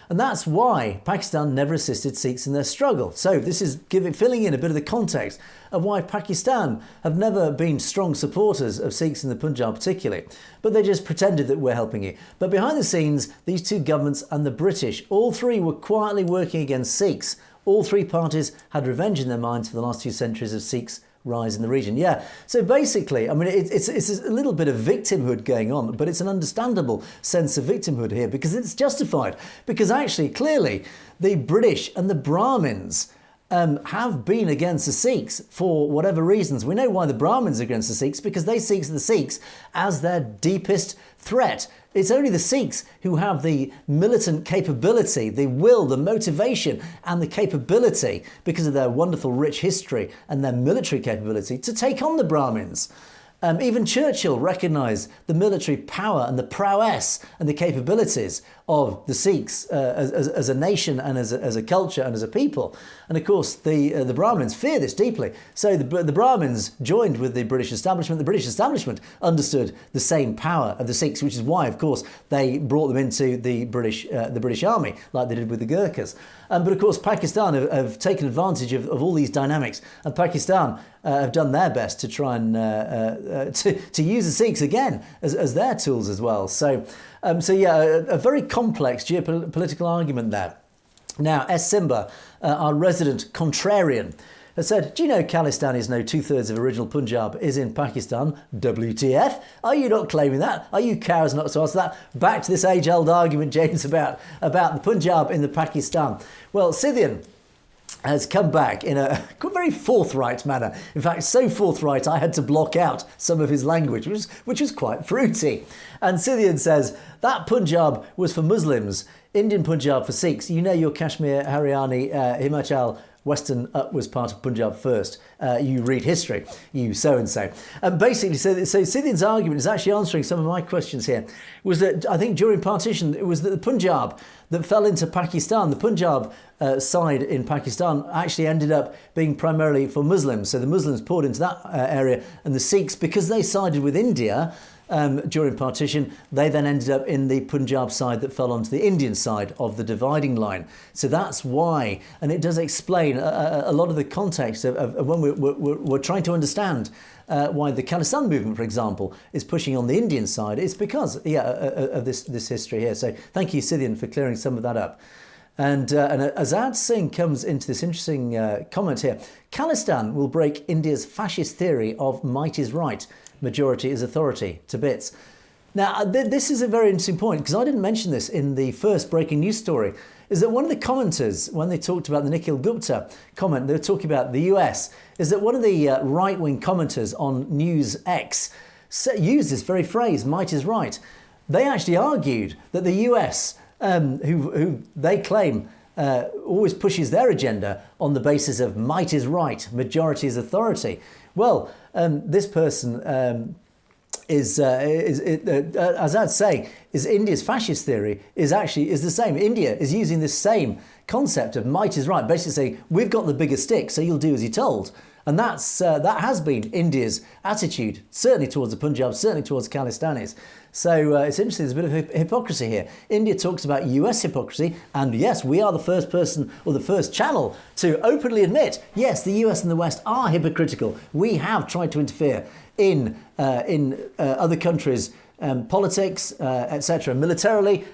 And that's why Pakistan never assisted Sikhs in their struggle. So this is filling in a bit of the context of why Pakistan have never been strong supporters of Sikhs in the Punjab particularly. But they just pretended that we're helping you. But behind the scenes, these two governments and the British, all three were quietly working against Sikhs. All three parties had revenge in their minds for the last 2 centuries of Sikhs' rise in the region. Yeah, so basically, I mean, it's a little bit of victimhood going on, but it's an understandable sense of victimhood here because it's justified. Because actually, clearly, the British and the Brahmins have been against the Sikhs for whatever reasons. We know why the Brahmins are against the Sikhs, because they see the Sikhs as their deepest threat. It's only the Sikhs who have the militant capability, the will, the motivation and the capability, because of their wonderful rich history and their military capability, to take on the Brahmins. Even Churchill recognised the military power and the prowess and the capabilities of the Sikhs as a nation and as a culture and as a people. And of course, the Brahmins fear this deeply. So the Brahmins joined with the British establishment. The British establishment understood the same power of the Sikhs, which is why, of course, they brought them into the British Army, like they did with the Gurkhas. But of course, Pakistan have taken advantage of all these dynamics, and Pakistan have done their best to try and to use the Sikhs again as their tools as well. So a very complex geopolitical argument there. Now, S. Simba, our resident contrarian, has said, do you know Khalistanis know 2/3 of original Punjab is in Pakistan? WTF? Are you not claiming that? Are you cowards not to answer that? Back to this age-old argument, James, about the Punjab in the Pakistan. Well, Scythian has come back in a very forthright manner. In fact, so forthright I had to block out some of his language, which was quite fruity. And Scythian says, that Punjab was for Muslims, Indian Punjab for Sikhs. You know your Kashmir, Haryana, Himachal Western Up was part of Punjab first. You read history, you so-and-so. Basically, so Scythian's argument is actually answering some of my questions here, was that I think during partition, it was that the Punjab that fell into Pakistan, the Punjab side in Pakistan actually ended up being primarily for Muslims. So the Muslims poured into that area, and the Sikhs, because they sided with India during partition, they then ended up in the Punjab side that fell onto the Indian side of the dividing line. So that's why, and it does explain a lot of the context of when we're trying to understand why the Khalistan movement, for example, is pushing on the Indian side. It's because, of this history here. So thank you, Scythian, for clearing some of that up. And Azad Singh comes into this interesting comment here. Khalistan will break India's fascist theory of might is right, majority is authority, to bits. Now, this is a very interesting point, because I didn't mention this in the first breaking news story, is that one of the commenters, when they talked about the Nikhil Gupta comment, they were talking about the US, is that one of the right-wing commenters on News X used this very phrase, might is right. They actually argued that the US, who they claim always pushes their agenda on the basis of might is right, majority is authority. Well, this person as I'd say, is India's fascist theory is the same. India is using this same concept of might is right, basically saying we've got the bigger stick, so you'll do as you're told. And that has been India's attitude, certainly towards the Punjab, certainly towards Khalistanis. So it's interesting, there's a bit of hypocrisy here. India talks about US hypocrisy, and yes, we are the first person or the first channel to openly admit, yes, the US and the West are hypocritical. We have tried to interfere in other countries' politics, etc., militarily.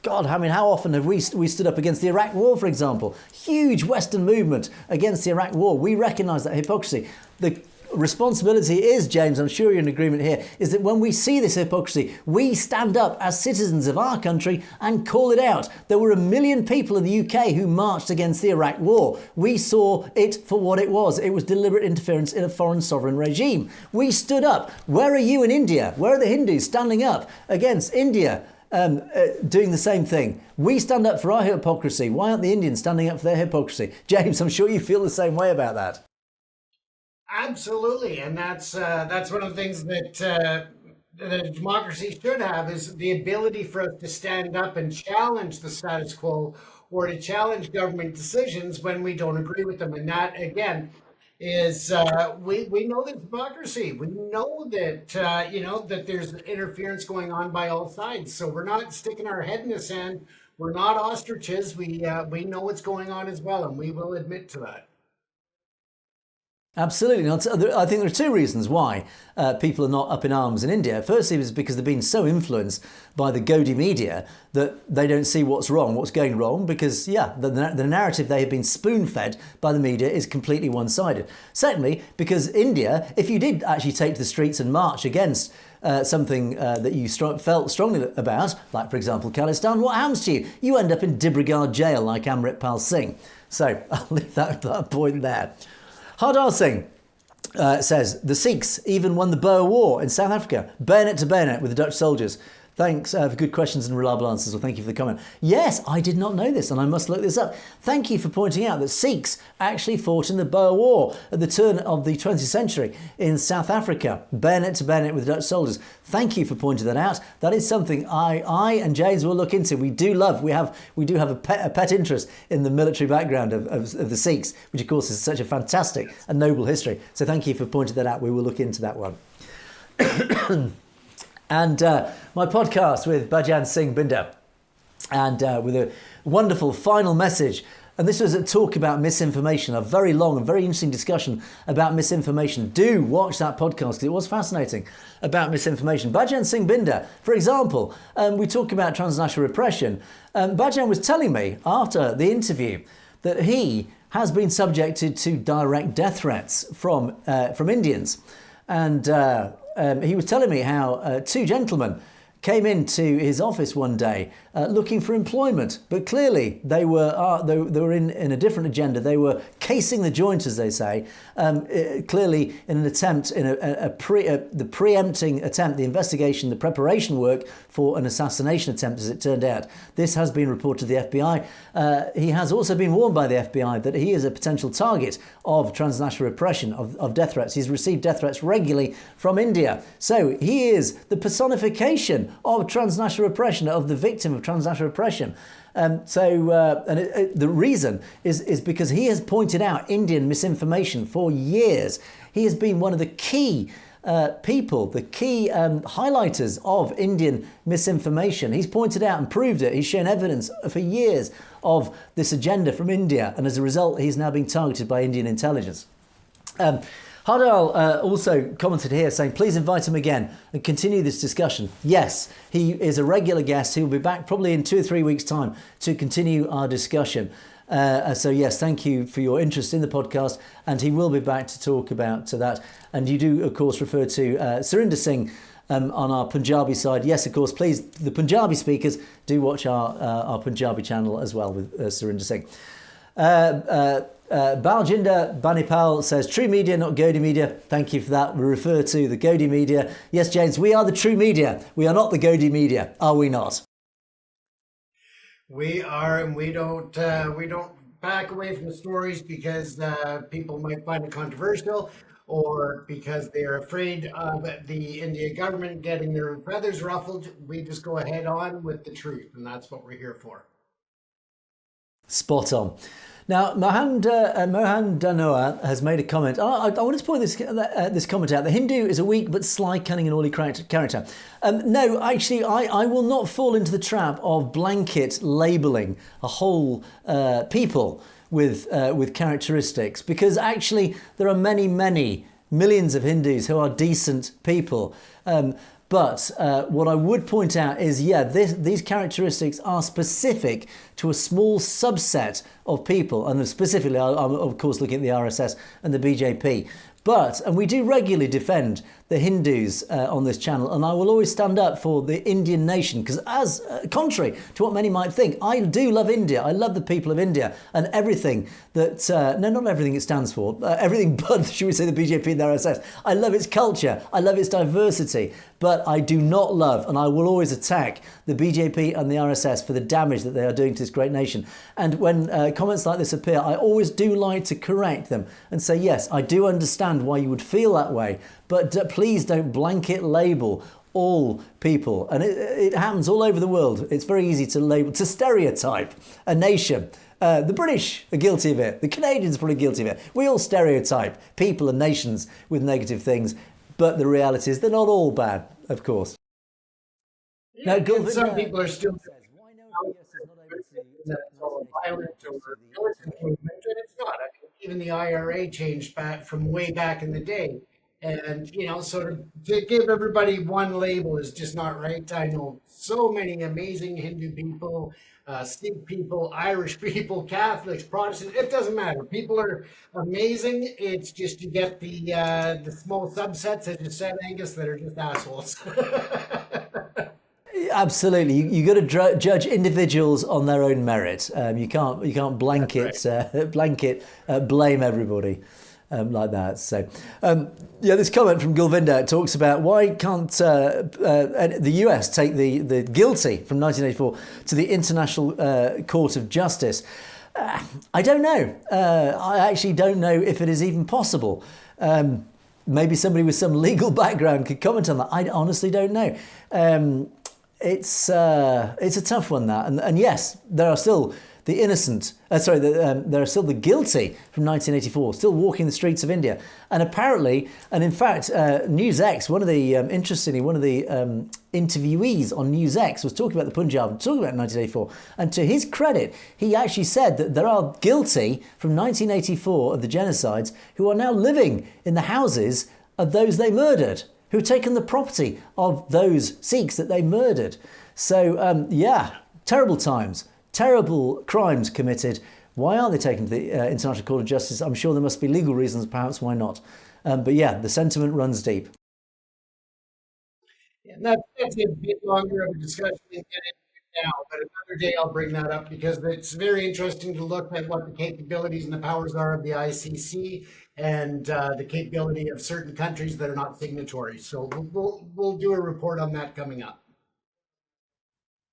God, I mean, how often have we stood up against the Iraq War, for example? Huge Western movement against the Iraq War. We recognise that hypocrisy. The responsibility is, James, I'm sure you're in agreement here, is that when we see this hypocrisy, we stand up as citizens of our country and call it out. There were 1 million people in the UK who marched against the Iraq War. We saw it for what it was. It was deliberate interference in a foreign sovereign regime. We stood up. Where are you in India? Where are the Hindus standing up against India? Doing the same thing. We stand up for our hypocrisy. Why aren't the Indians standing up for their hypocrisy? James, I'm sure you feel the same way about that. Absolutely, and that's one of the things that a democracy should have, is the ability for us to stand up and challenge the status quo, or to challenge government decisions when we don't agree with them. And that, again, is we know the democracy. We know that that there's interference going on by all sides. So we're not sticking our head in the sand. We're not ostriches. We know what's going on as well, and we will admit to that. Absolutely. I think there are two reasons why people are not up in arms in India. Firstly, is because they've been so influenced by the Godi media that they don't see what's wrong, what's going wrong, because, the narrative they have been spoon-fed by the media is completely one-sided. Secondly, because India, if you did actually take to the streets and march against something that you felt strongly about, like, for example, Khalistan, what happens to you? You end up in Dibrugarh jail like Amritpal Singh. So I'll leave that point there. Hardar Singh says, the Sikhs even won the Boer War in South Africa, bayonet to bayonet with the Dutch soldiers. Thanks for good questions and reliable answers. Well, thank you for the comment. Yes, I did not know this, and I must look this up. Thank you for pointing out that Sikhs actually fought in the Boer War at the turn of the 20th century in South Africa, bayonet to bayonet with Dutch soldiers. Thank you for pointing that out. That is something I and James will look into. We do have a pet interest in the military background of the Sikhs, which of course is such a fantastic and noble history. So thank you for pointing that out. We will look into that one. And my podcast with Bhajan Singh Binder, and with a wonderful final message. And this was a talk about misinformation, a very long and very interesting discussion about misinformation. Do watch that podcast, because it was fascinating, about misinformation. Bhajan Singh Binder, for example, we talk about transnational repression. Bhajan was telling me after the interview that he has been subjected to direct death threats from Indians. And he was telling me how two gentlemen came into his office one day looking for employment, but clearly they were in a different agenda. They were casing the joint, as they say, clearly in an attempt, in the preempting attempt, the investigation, the preparation work for an assassination attempt, as it turned out. This has been reported to the FBI. He has also been warned by the FBI that he is a potential target of transnational repression, of death threats. He's received death threats regularly from India. So he is the personification of transnational repression, of the victim of transnational repression. The reason is because he has pointed out Indian misinformation for years. He has been one of the key people, the key highlighters of Indian misinformation. He's pointed out and proved it. He's shown evidence for years of this agenda from India, and as a result, he's now being targeted by Indian intelligence. Hardal also commented here saying, please invite him again and continue this discussion. Yes, he is a regular guest. He will be back probably in 2 or 3 weeks' time to continue our discussion. So yes, thank you for your interest in the podcast, and he will be back to talk about that. And you do, of course, refer to Surinder Singh on our Punjabi side. Yes, of course, please, the Punjabi speakers, do watch our Punjabi channel as well with Surinder Singh. Baljinder Banipal says, true media, not Godi media. Thank you for that. We refer to the Godi media. Yes, James, we are the true media. We are not the Godi media, are we not? We are, and we don't back away from the stories because people might find it controversial, or because they're afraid of the India government getting their feathers ruffled. We just go ahead on with the truth, and that's what we're here for. Spot on. Now, Mohan Danoa has made a comment. I wanted to point this comment out. The Hindu is a weak but sly, cunning and oily character. No, actually, I will not fall into the trap of blanket labelling a whole people with characteristics, because actually there are many, many millions of Hindus who are decent people. But what I would point out is, these characteristics are specific to a small subset of people. And specifically, I'm of course looking at the RSS and the BJP. And we do regularly defend the Hindus on this channel, and I will always stand up for the Indian nation, because as contrary to what many might think, I do love India. I love the people of India and everything that, not everything it stands for, everything but, should we say, the BJP and the RSS. I love its culture, I love its diversity, but I do not love, and I will always attack the BJP and the RSS for the damage that they are doing to this great nation. And when comments like this appear, I always do like to correct them and say, yes, I do understand why you would feel that way, but please don't blanket label all people. And it happens all over the world. It's very easy to label, to stereotype a nation. The British are guilty of it. The Canadians are probably guilty of it. We all stereotype people and nations with negative things, but the reality is they're not all bad, of course. Yeah, now, some people are still violent or militant movement, and it's not. I mean, even the IRA changed back from way back in the day. And, sort of to give everybody one label is just not right. I know so many amazing Hindu people, Sikh people, Irish people, Catholics, Protestants. It doesn't matter. People are amazing. It's just you get the small subsets, as you said, Angus, that are just assholes. Absolutely, you got to judge individuals on their own merit. You can't blanket blame everybody. Like that. So, this comment from Gulvinder talks about why can't the US take the guilty from 1984 to the International Court of Justice? I don't know. I actually don't know if it is even possible. Maybe somebody with some legal background could comment on that. I honestly don't know. It's a tough one, that. And yes, there are still the innocent, there are still the guilty from 1984, still walking the streets of India. And apparently, and in fact, NewsX, one of the interviewees on NewsX was talking about the Punjab, talking about 1984. And to his credit, he actually said that there are guilty from 1984 of the genocides who are now living in the houses of those they murdered, who've taken the property of those Sikhs that they murdered. So, terrible times. Terrible crimes committed. Why aren't they taken to the International Court of Justice? I'm sure there must be legal reasons, perhaps why not. But the sentiment runs deep. Yeah, That's a bit longer of a discussion than get into now, but another day I'll bring that up because it's very interesting to look at what the capabilities and the powers are of the ICC and the capability of certain countries that are not signatories. So we'll do a report on that coming up.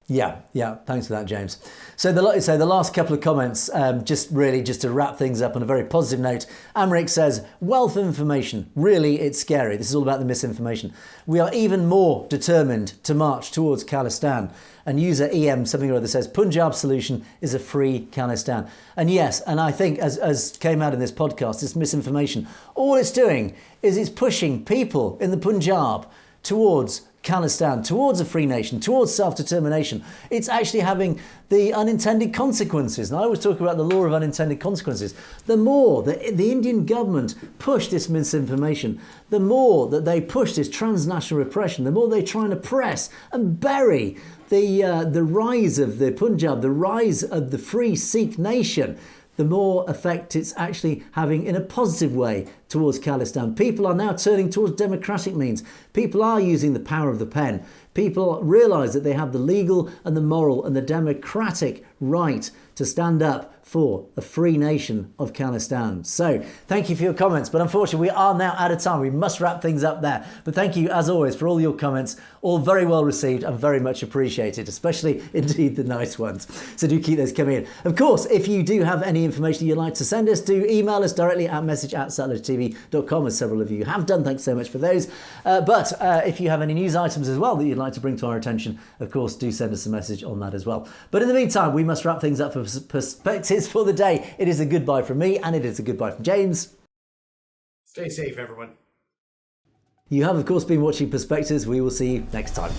Yeah, thanks for that, James. So the last couple of comments, just to wrap things up on a very positive note. Amrik says, wealth of information, really it's scary. This is all about the misinformation. We are even more determined to march towards Khalistan. And user EM something or other says, Punjab's solution is a free Khalistan. And yes, and I think as came out in this podcast, this misinformation, all it's doing is it's pushing people in the Punjab towards Khalistan, towards a free nation, towards self-determination. It's actually having the unintended consequences. And I always talk about the law of unintended consequences. The more that the Indian government push this misinformation, the more that they push this transnational repression, the more they try and oppress and bury the rise of the Punjab, the rise of the free Sikh nation, the more effect it's actually having in a positive way towards Khalistan. People are now turning towards democratic means. People are using the power of the pen. People realise that they have the legal and the moral and the democratic right to stand up for a free nation of Khalistan. So thank you for your comments, but unfortunately we are now out of time. We must wrap things up there. But thank you as always for all your comments, all very well received and very much appreciated, especially indeed the nice ones. So do keep those coming in. Of course, if you do have any information you'd like to send us, do email us directly at message@satellitetv.com, as several of you have done. Thanks so much for those. But if you have any news items as well that you'd like to bring to our attention, of course, do send us a message on that as well. But in the meantime, we must wrap things up for Perspectives for the day. It is a goodbye from me, and it is a goodbye from James. Stay safe, everyone. You have, of course, been watching Perspectives. We will see you next time.